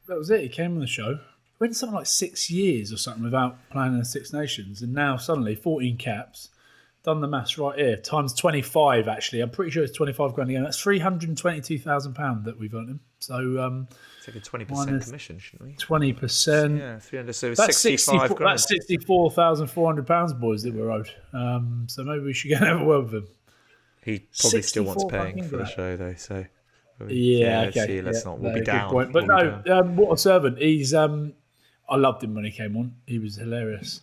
That was it. He came on the show. Went something like 6 years or something without playing in the Six Nations, and now suddenly 14 caps. Done the maths right here. Times 25, actually. I'm pretty sure it's 25 grand a game. That's £322,000 that we've earned him. So it's like a 20% commission, shouldn't we? 20%. Yeah, 300. So that's 65 grand. That's £64,400, boys, that we're owed. So maybe we should go and have a word with him. He probably still wants paying for the show, though. So okay. See, let's not. We'll be down. But no, what a servant. He's. I loved him when he came on. He was hilarious.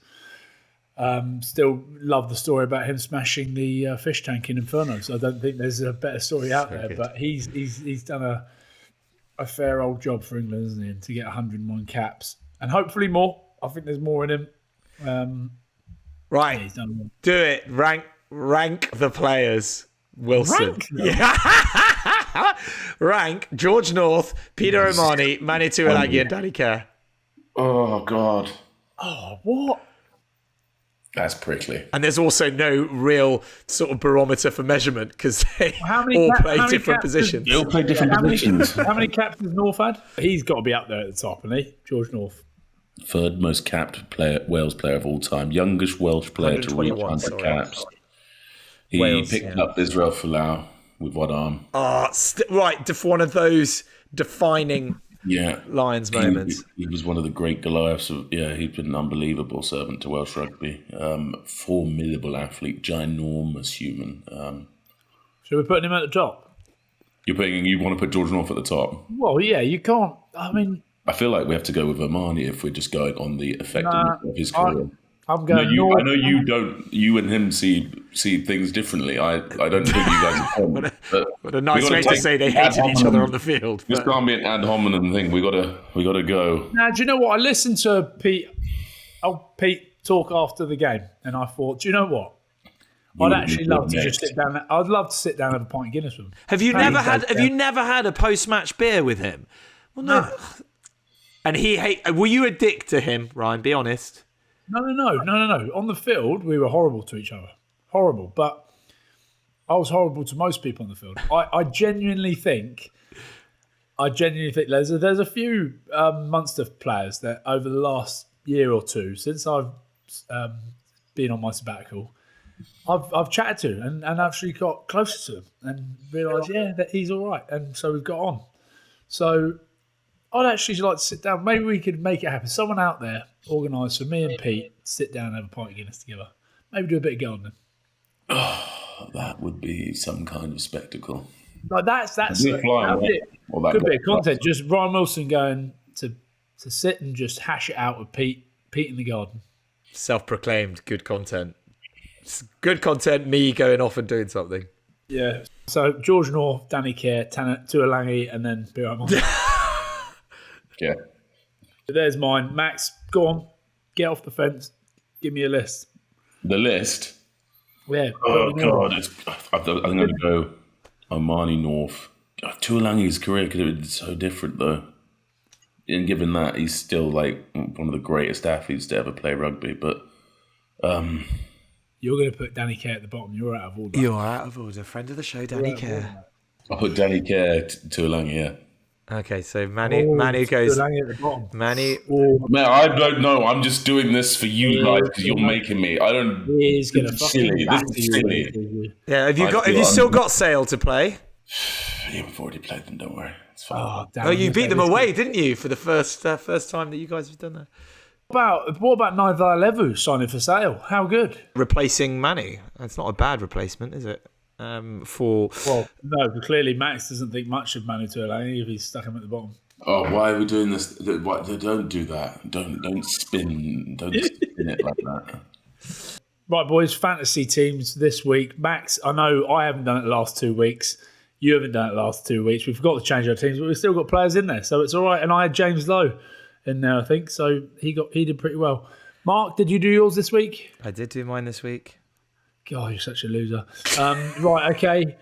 Still love the story about him smashing the fish tank in Inferno. So I don't think there's a better story out there. Good. But he's done a fair old job for England, isn't he? And to get 101 caps and hopefully more. I think there's more in him. Right, he's done more. Do it. Rank the players. Wilson. Rank them? Yeah. Rank George North, Peter O'Mahony, Manu Tuilagi, and Danny Kerr. Oh, God. Oh, what? That's prickly. And there's also no real sort of barometer for measurement because they all play different positions. They all play different positions. How many caps has North had? He's got to be up there at the top, hasn't he? George North. Third most capped Wales player of all time. Youngest Welsh player to reach 100 caps. He Wales, picked up Israel Folau with one arm. Right, one of those defining Lions moments. He was one of the great Goliaths. He's been an unbelievable servant to Welsh rugby. Formidable athlete, ginormous human. Should we put him at the top? You want to put George North at the top? Well, yeah, you can't. I mean, I feel like we have to go with Omani if we're just going on the effectiveness of his career. I'm going. I know you don't. You and him see things differently. I don't think you guys are. What a nice way to say they hated each other on the field. This can't be an ad hominem thing. We gotta go. Now, do you know what? I listened to Pete talk after the game, and I thought, do you know what? I'd actually love to just sit down. I'd love to sit down and have a pint of Guinness with him. Have you never had a post-match beer with him? Well, no. And were you a dick to him, Ryan? Be honest. No. On the field, we were horrible to each other. Horrible. But I was horrible to most people on the field. I genuinely think there's a few Munster players that over the last year or two, since I've been on my sabbatical, I've chatted to and actually got closer to him and realised, that he's all right. And so we've got on. So I'd actually like to sit down. Maybe we could make it happen. Someone out there organise for me and Pete to sit down and have a pint of Guinness together. Maybe do a bit of gardening. Oh, that would be some kind of spectacle. Like that's could be a content. Just Ryan Wilson going to sit and just hash it out with Pete in the garden. Self-proclaimed good content. It's good content. Me going off and doing something. Yeah. So George North, Danny Kerr, Tuilagi, and then Peter O'Mahony. Yeah. There's mine. Max, go on. Get off the fence. Give me a list. The list? Yeah. Oh, God. I'm going to go Omani North. Tuilagi's career could have been so different, though. And given that, he's still like one of the greatest athletes to ever play rugby. But you're going to put Danny Kerr at the bottom. You're out of order. You're out of order. Friend of the show, Danny Kerr. I'll put Danny Kerr, Tuilagi, yeah. Okay, so Manu goes. Manu. Man, I don't know. I'm just doing this for you guys because you're making me. I don't. He's gonna silly. This is silly. Yeah, have you still got Sale to play? Yeah, we've already played them. Don't worry. It's fine. You beat them away, didn't you, for the first time that you guys have done that? What about Naivai Levu signing for Sale? How good? Replacing Manu. That's not a bad replacement, is it? No, clearly Max doesn't think much of Manu Tuilagi if he's stuck him at the bottom. Oh, why are we doing this? Don't do that. Don't spin it like that. Right, boys, fantasy teams this week. Max, I know I haven't done it the last 2 weeks. You haven't done it the last 2 weeks. We forgot to change our teams, but we've still got players in there, so it's all right. And I had James Lowe in there, I think, so he did pretty well. Mark, did you do yours this week? I did do mine this week. God, you're such a loser. Right, okay.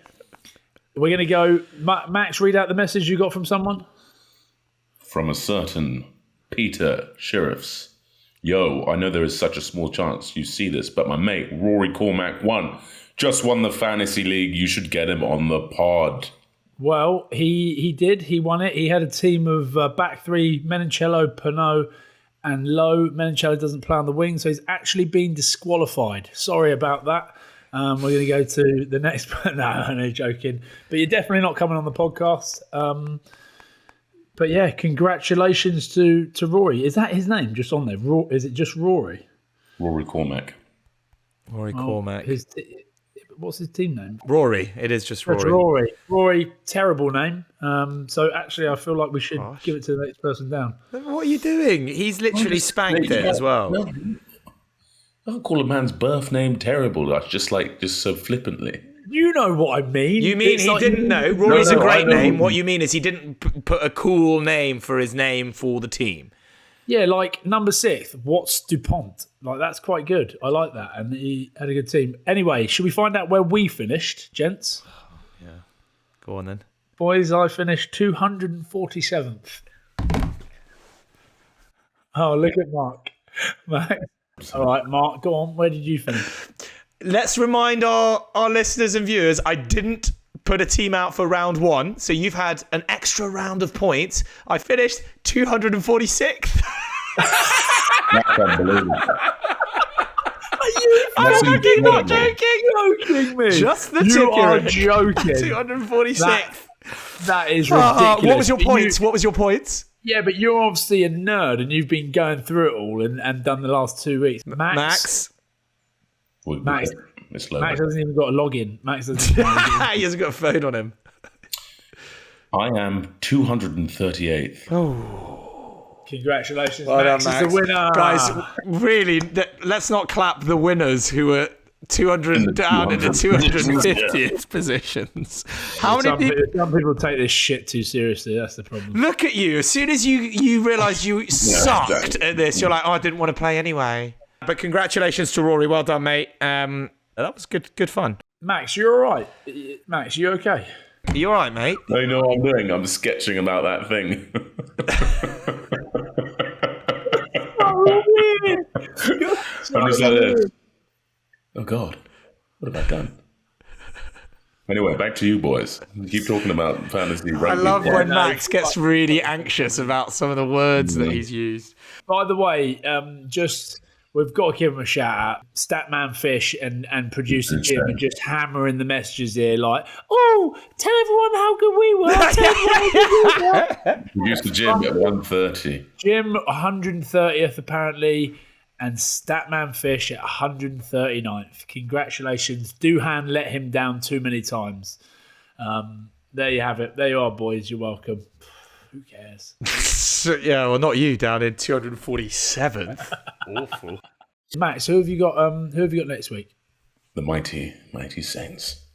We're going to go. Max, read out the message you got from someone. From a certain Peter Sheriffs. Yo, I know there is such a small chance you see this, but my mate, Rory Cormack, just won the fantasy league. You should get him on the pod. Well, he did. He won it. He had a team of back three, Menoncello, Pinot, and Lowe. Menoncello doesn't play on the wing, so he's actually been disqualified. Sorry about that. We're going to go to the next. No, joking. But you're definitely not coming on the podcast. But yeah, congratulations to Rory. Is that his name just on there? Is it just Rory? Rory Cormack. Rory Cormack. what's his team name? Rory. It is just Rory. That's Rory. Rory, terrible name. So actually, I feel like we should give it to the next person down. What are you doing? He's literally spanked it as well. No, I don't call a man's birth name terrible. That's just so flippantly. You know what I mean. You mean he didn't know? Rory's a great name. What you mean is he didn't put a cool name for his name for the team. Yeah, like number 6, what's Dupont? Like, that's quite good. I like that. And he had a good team. Anyway, should we find out where we finished, gents? Yeah. Go on then. Boys, I finished 247th. Oh, look at Mark. All right, Mark, go on. Where did you finish? Let's remind our listeners and viewers, I didn't put a team out for round 1, so you've had an extra round of points. I finished 246th. That's unbelievable. Are you fucking not joking me? Just the you are ticket. joking. 246th. That is ridiculous. What was your points? What was your points? Yeah, but you're obviously a nerd and you've been going through it all and done the last 2 weeks. Max hasn't even got a login. Max doesn't. He hasn't got a phone on him. I am 238th. Oh, congratulations, well Max done, is the winner, guys. Really, let's not clap the winners who are 200 down in the 250th positions. How many people? Some people take this shit too seriously. That's the problem. Look at you. As soon as you realise you sucked at this, you're like, oh, I didn't want to play anyway. But congratulations to Rory. Well done, mate. That was good fun. Max, you're all right. Max, you okay? Are you all right, mate? I know what I'm doing. I'm sketching about that thing. I'm just like this. Oh, God. What have I done? Anyway, back to you, boys. Keep talking about fantasy rugby. I love when Max gets really anxious about some of the words that he's used. By the way, we've got to give him a shout out. Statman Fish and producer Jim are just hammering the messages here like, oh, tell everyone how good we were. Tell everyone how good we were. Producer Jim at 130. Jim 130th apparently, and Statman Fish at 139th. Congratulations. Duhan let him down too many times. There you have it. There you are, boys. You're welcome. Who cares? Yeah, well, not you down in 247th. Awful. Max, who have you got next week? The mighty Saints.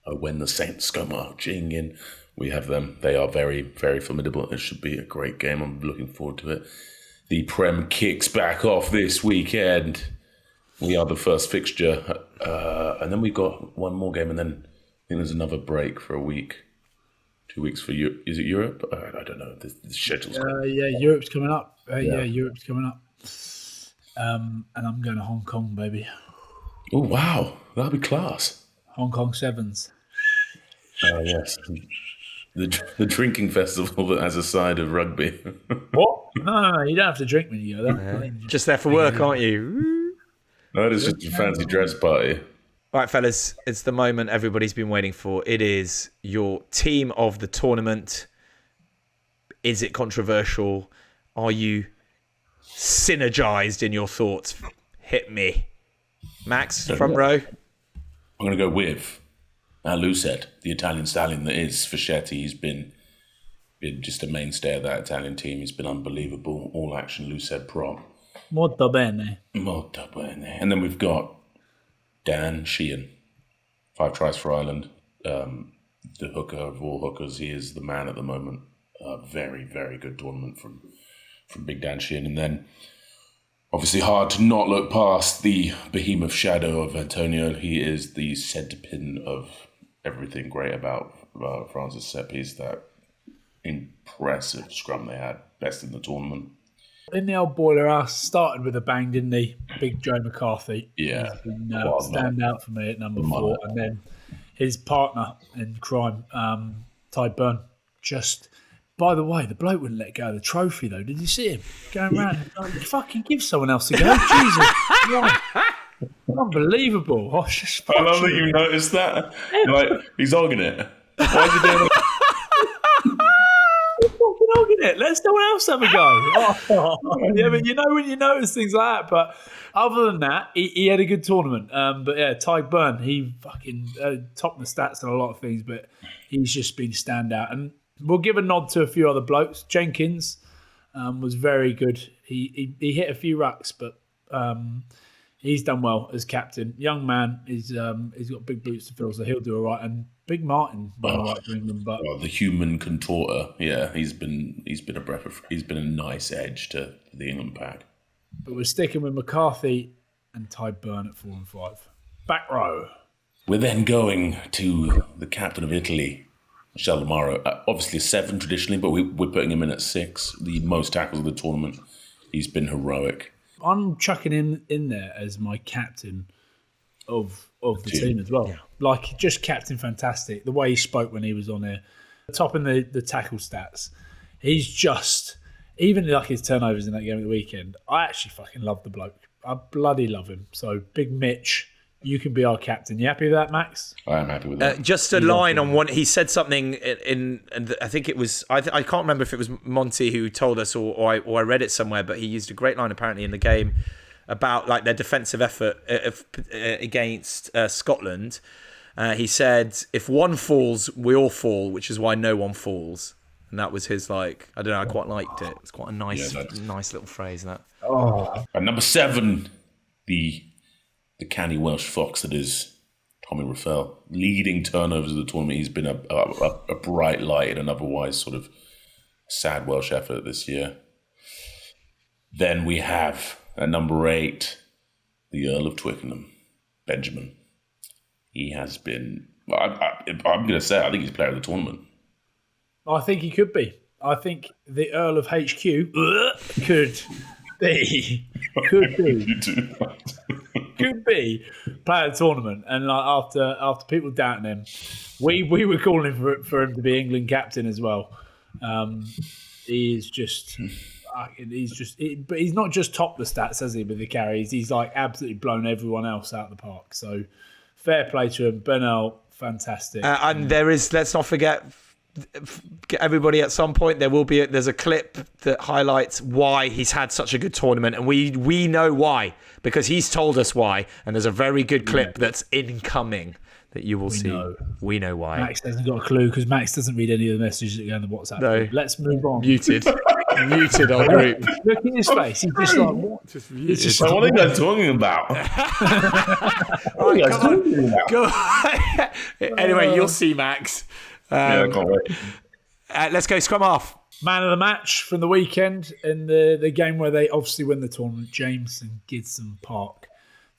When the Saints go marching in, we have them. They are very, very formidable. It should be a great game. I'm looking forward to it. The Prem kicks back off this weekend. We are the first fixture. And then we've got one more game, and then I think there's another break for a week. 2 weeks for Europe. Is it Europe? I don't know. The schedule's yeah, Europe's coming up. Yeah, Europe's coming up. And I'm going to Hong Kong, baby. Oh, wow. That'll be class. Hong Kong Sevens. Oh, yes. The drinking festival that has a side of rugby. What? No, you don't have to drink when you go there. Yeah. Just there for work, aren't you? No, it's just a fancy dress party. All right, fellas, it's the moment everybody's been waiting for. It is your team of the tournament. Is it controversial? Are you synergized in your thoughts? Hit me. Max, front row. I'm going to go with Lucet, the Italian stallion that is Fischetti. He's been just a mainstay of that Italian team. He's been unbelievable. All action Lucet prop. Molto bene. Molto bene. And then we've got Dan Sheehan, 5 tries for Ireland. The hooker of all hookers. He is the man at the moment. Very, very good tournament from Big Dan Sheehan. And then, obviously, hard to not look past the behemoth shadow of Antonio. He is the centerpin of everything great about France's set piece. That impressive scrum they had, best in the tournament. In the old boiler house, started with a bang, didn't he? Big Joe McCarthy. Yeah. Stand out for me at number 4. And then his partner in crime, Ty Byrne. Just, by the way, the bloke wouldn't let go of the trophy, though. Did you see him? Going around, fucking give someone else a go. Jesus. Yeah. Unbelievable. I love that you noticed that. Like, he's hogging it. Why is he doing it? Let's Let someone else have a go. Yeah, but you know when you notice things like that. But other than that, he had a good tournament. But yeah, Ty Burn, he fucking topped the stats on a lot of things, but he's just been standout. And we'll give a nod to a few other blokes. Jenkins was very good. He hit a few rucks, but he's done well as captain. Young man, he's got big boots to fill, so he'll do all right. And Big Martin went all right for England, but the human contorter, yeah, he's been a nice edge to the England pack. But we're sticking with McCarthy and Ty Burn at 4 and 5. Back row. We're then going to the captain of Italy, Sheldamaro. Obviously 7 traditionally, but we're putting him in at 6. The most tackles of the tournament. He's been heroic. I'm chucking him in there as my captain of the team as well. Yeah. Like, just captain fantastic. The way he spoke when he was on there, topping the tackle stats. He's just, even like his turnovers in that game at the weekend, I actually fucking love the bloke. I bloody love him. So, Big Mitch, you can be our captain. You happy with that, Max? I am happy with that. Just a line on one. He said something in I think it was, I can't remember if it was Monty who told us or I read it somewhere, but he used a great line apparently in the game about like their defensive effort against Scotland. He said, if one falls, we all fall, which is why no one falls. And that was his, like, I don't know, I quite liked it. It's quite a nice little phrase, that. Oh. And number 7, the canny Welsh fox that is Tommy Raffel. Leading turnovers of the tournament. He's been a bright light in an otherwise sort of sad Welsh effort this year. Then we have, at number 8, the Earl of Twickenham, Benjamin. He has been, I'm going to say, I think he's player of the tournament. I think he could be. I think the Earl of HQ could be player of the tournament. And like after people doubting him, we were calling for him to be England captain as well. He's not just topped the stats, has he, with the carries? He's like absolutely blown everyone else out of the park. So fair play to him. Bernal, fantastic. And there is, let's not forget, everybody, at some point there's a clip that highlights why he's had such a good tournament, and we know why, because he's told us why, and there's a very good clip that's incoming that you will see. We know why. Max hasn't got a clue because Max doesn't read any of the messages that go in the WhatsApp group. Let's move on. Muted our group. Look at his face. He's just like, what? What are you guys talking about? What are you guys talking about? Go. Anyway, you'll see, Max. I can't wait. Let's go scrum half. Man of the match from the weekend in the game where they obviously win the tournament, Jameson Gibson Park.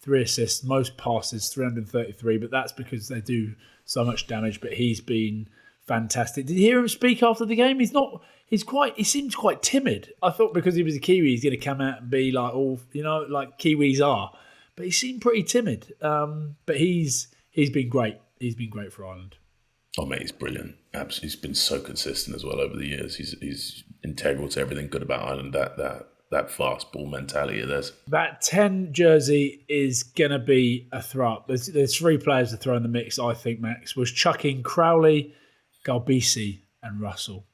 3 assists, most passes, 333, but that's because they do so much damage. But he's been fantastic. Did you hear him speak after the game? He seems quite timid. I thought because he was a Kiwi, he's going to come out and be like all, like Kiwis are. But he seemed pretty timid. But he's been great. He's been great for Ireland. Oh, mate, he's brilliant. Absolutely, he's been so consistent as well over the years. He's integral to everything good about Ireland. That fast ball mentality of theirs. That 10 jersey is going to be a throw up. There's 3 players to throw in the mix, I think, Max. Was chucking Crowley, Galbisi and Russell.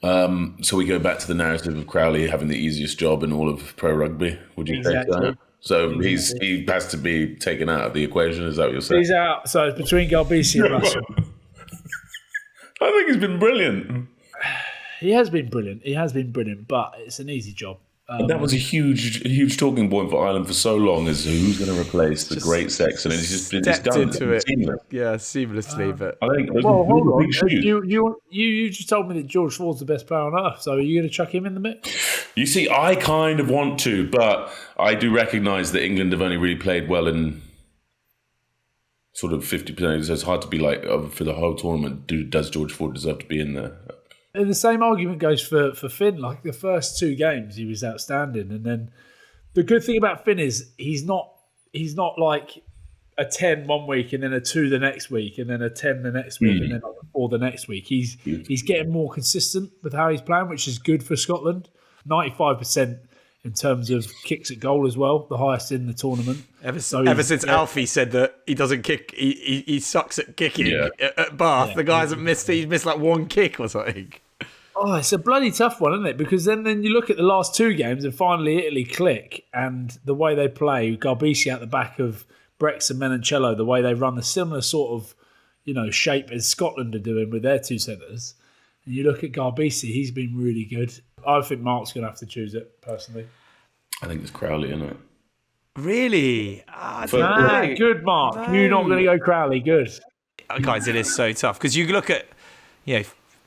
So we go back to the narrative of Crowley having the easiest job in all of pro rugby. Would you say so? So he has to be taken out of the equation. Is that what you're saying? He's out. So it's between Galbisi and Russell. I think he's been brilliant. He has been brilliant, but it's an easy job. That was a huge talking point for Ireland for so long, as who's going to replace the great Sexton, and he's done into it. Seamlessly. But I think hold on. You just told me that George Ford's the best player on earth, so are you going to chuck him in the mix? You see, I kind of want to, but I do recognise that England have only really played well in sort of 50%. So it's hard to be like, for the whole tournament, does George Ford deserve to be in there? And the same argument goes for Finn. Like the first 2 games, he was outstanding. And then the good thing about Finn is he's not like a 10 one week and then a 2 the next week and then a 10 the next week and then a 4 the next week. He's getting more consistent with how he's playing, which is good for Scotland. 95% in terms of kicks at goal as well, the highest in the tournament. Ever since Alfie said that he doesn't kick, he sucks at kicking at Bath. The guy hasn't missed. He's missed like 1 kick or something. Oh, it's a bloody tough one, isn't it? Because then you look at the last two games and finally Italy click, and the way they play, Garbisi at the back of Brex and Menoncello, the way they run the similar sort of, shape as Scotland are doing with their two centres. And you look at Garbisi, he's been really good. I think Mark's going to have to choose it, personally. I think it's Crowley, isn't it? Really? Good, Mark. No. You're not going to go Crowley. Good. Guys, it is so tough. Because you look at,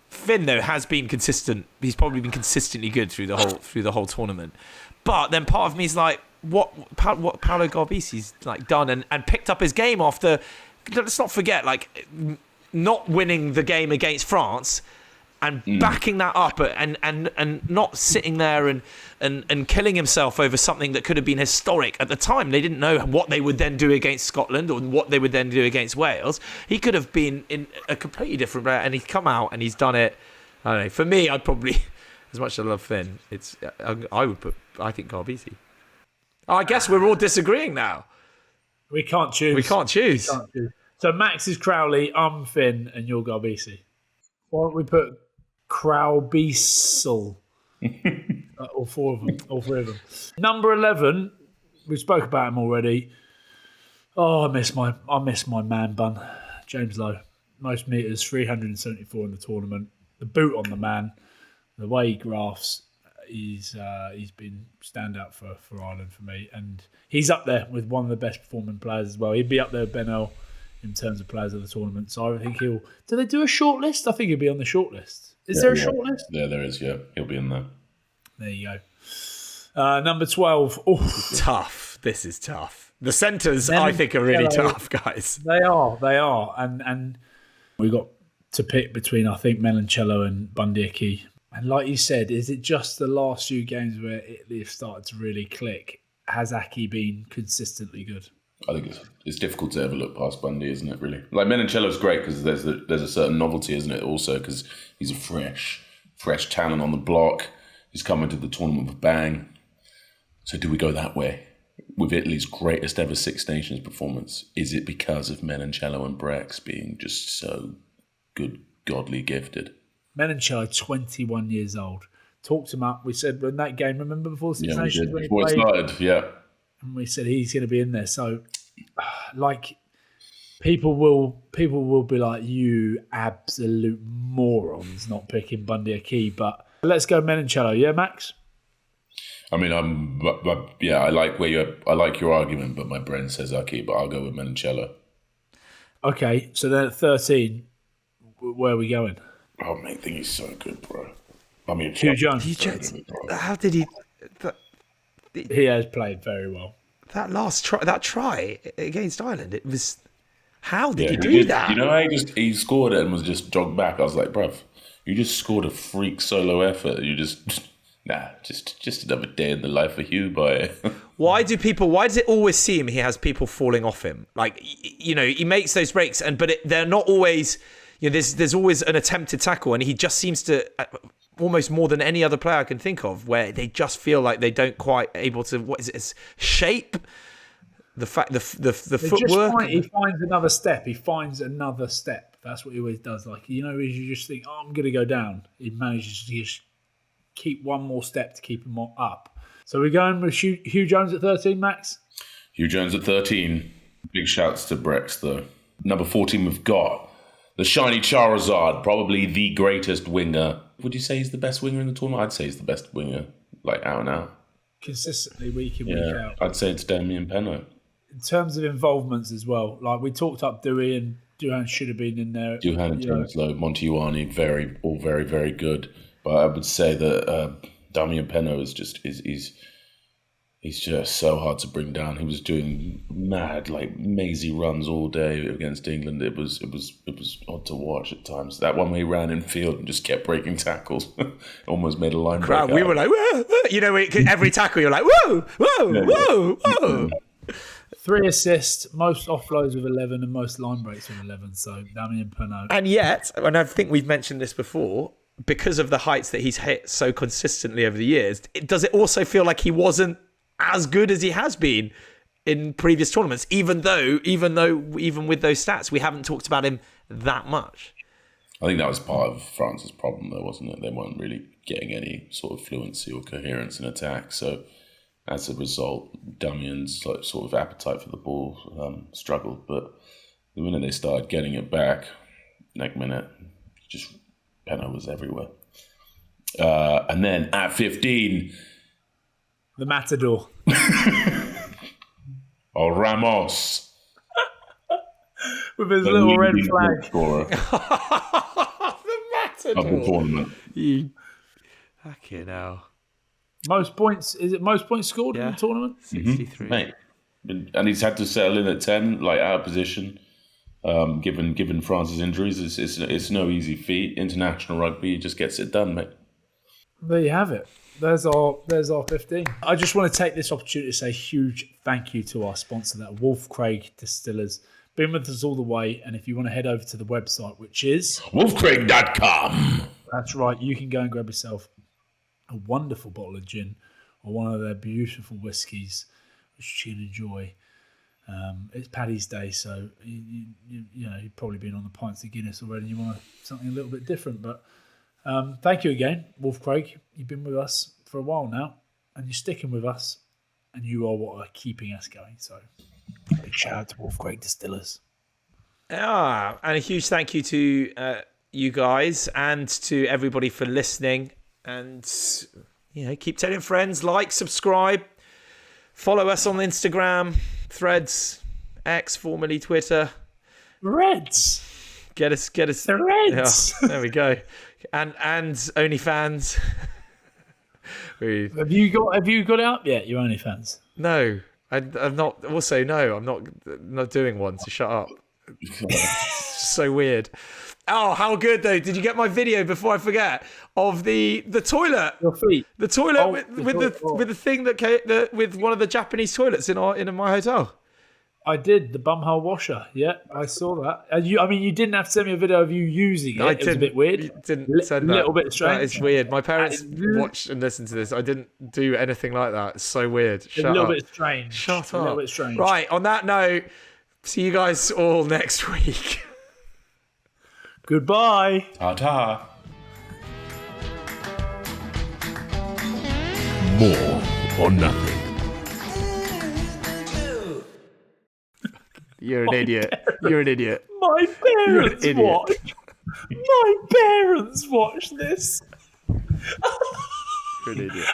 Finn, though, has been consistent. He's probably been consistently good through the whole tournament. But then part of me is like, what Paolo Garbisi's like done and picked up his game after. Let's not forget, like, not winning the game against France and backing that up and not sitting there and killing himself over something that could have been historic at the time. They didn't know what they would then do against Scotland or what they would then do against Wales. He could have been in a completely different way, and he's come out and he's done it. I don't know. For me, I'd probably, as much as I love Finn, I think Garbisi. I guess we're all disagreeing now. We can't choose. So Max is Crowley, I'm Finn, and you're Garbisi. Why don't we put Crowbisel? All three of them. Number 11, we spoke about him already. Oh, I miss my man bun, James Lowe. Most meters, 374 in the tournament. The boot on the man, the way he grafts, he's been standout for Ireland for me, and he's up there with one of the best performing players as well. He'd be up there with Ben Earl in terms of players of the tournament. So I think do they do a short list? I think he'll be on the short list. Is there a short list? Yeah, there is, yeah. He'll be in there. There you go. Number 12. Oh. Tough. This is tough. The centres, I think, are really tough, guys. They are. And we got to pick between, I think, Menoncello and Bundyaki. And like you said, is it just the last few games where Italy have started to really click? Has Aki been consistently good? I think it's difficult to ever look past Bundy, isn't it, really? Like, Menoncello's great because there's a certain novelty, isn't it, also, because he's a fresh talent on the block. He's coming to the tournament with a bang. So do we go that way? With Italy's greatest ever Six Nations performance, is it because of Menoncello and Brex being just so good, godly gifted? Menoncello, 21 years old. Talked him up. We said in that game, remember before Six Nations? When before it started, yeah. And we said he's going to be in there. So, like, people will be like, you absolute morons not picking Bundyaki. But let's go Menoncello. Yeah, Max? I mean, I like your argument, but my brain says Aki, but I'll go with Menoncello. Okay, so then at 13, where are we going? Oh, mate, I think he's so good, bro. I mean, Hugh Jones. How did he? He has played very well. That try against Ireland, it was. How did he do that? You know how he scored it and was just jogged back. I was like, bruv, you just scored a freak solo effort. You just another day in the life of Hugh, boy. Why does it always seem he has people falling off him? Like, he makes those breaks, but they're not always. There's always an attempted tackle, and he just seems to. Almost more than any other player I can think of, where they just feel like they don't quite able to. What is it? It's shape. The footwork. He finds another step. That's what he always does. Like, you just think, I'm going to go down. He manages to just keep one more step to keep him up. So we're going with Hugh Jones at 13, Max. Hugh Jones at 13. Big shouts to Brex though. Number 14, we've got the shiny Charizard, probably the greatest winger. Would you say he's the best winger in the tournament? I'd say he's the best winger, like out and out. Consistently, week in, week out. I'd say it's Damien Penaud. In terms of involvements as well, like we talked up Dewey, and Duhan should have been in there. Duhan and Terence Lowe, Montiuani, all very, very good. But I would say that Damien Penaud is just he's just so hard to bring down. He was doing mad, like mazy runs all day against England. It was odd to watch at times. That one where he ran in field and just kept breaking tackles, almost made a line break. We were like, whoa! Every tackle you're like, whoa, whoa, whoa. 3 assists, most offloads with 11, and most line breaks with 11. So Damien Penaud. And yet, and I think we've mentioned this before, because of the heights that he's hit so consistently over the years, does it also feel like he wasn't as good as he has been in previous tournaments, even with those stats, we haven't talked about him that much? I think that was part of France's problem, though, wasn't it? They weren't really getting any sort of fluency or coherence in attack. So as a result, Damien's like sort of appetite for the ball struggled. But the minute they started getting it back, next minute, just Penna was everywhere. And then at 15, the Matador. Oh, Ramos. With his little red flag. Scorer The Matador. of the tournament. You fucking hell. Most points, is it most points scored in the tournament? 63. Mate. And he's had to settle in at 10, like out of position, given France's injuries. It's no easy feat. International rugby just gets it done, mate. There you have it. There's our 15. I just want to take this opportunity to say a huge thank you to our sponsor, that Wolf Craig Distillers. Been with us all the way, and if you want to head over to the website, which is wolfcraig.com. That's right, you can go and grab yourself a wonderful bottle of gin or one of their beautiful whiskies, which you can enjoy. It's Paddy's Day, so you've probably been on the pints of Guinness already and you want something a little bit different, but thank you again, Wolf Craig. You've been with us for a while now, and you're sticking with us, and you are what are keeping us going. So, big shout out to Wolf Craig Distillers. And a huge thank you to you guys and to everybody for listening. And keep telling friends, like, subscribe, follow us on Instagram, Threads, X, formerly Twitter. Reds. Get us. The Reds. Yeah, there we go. And OnlyFans. Have you got it up yet? Your OnlyFans? No, I'm not. Also, no, I'm not doing one. So shut up. So weird. Oh, how good though! Did you get my video before I forget of the toilet? Your feet. The toilet with the thing that came with one of the Japanese toilets in my hotel. I did, the bumhole washer. Yeah, I saw that. You didn't have to send me a video of you using it. It was a bit weird. You didn't send that. A little bit strange. That is weird. My parents watched and listened to this. I didn't do anything like that. It's so weird. Shut up. A little bit strange. Shut up. A little bit strange. Right, on that note, see you guys all next week. Goodbye. Ta-ta. More or nothing. You're an idiot. You're an idiot. My parents idiot. watch. My parents watch this. You're an idiot.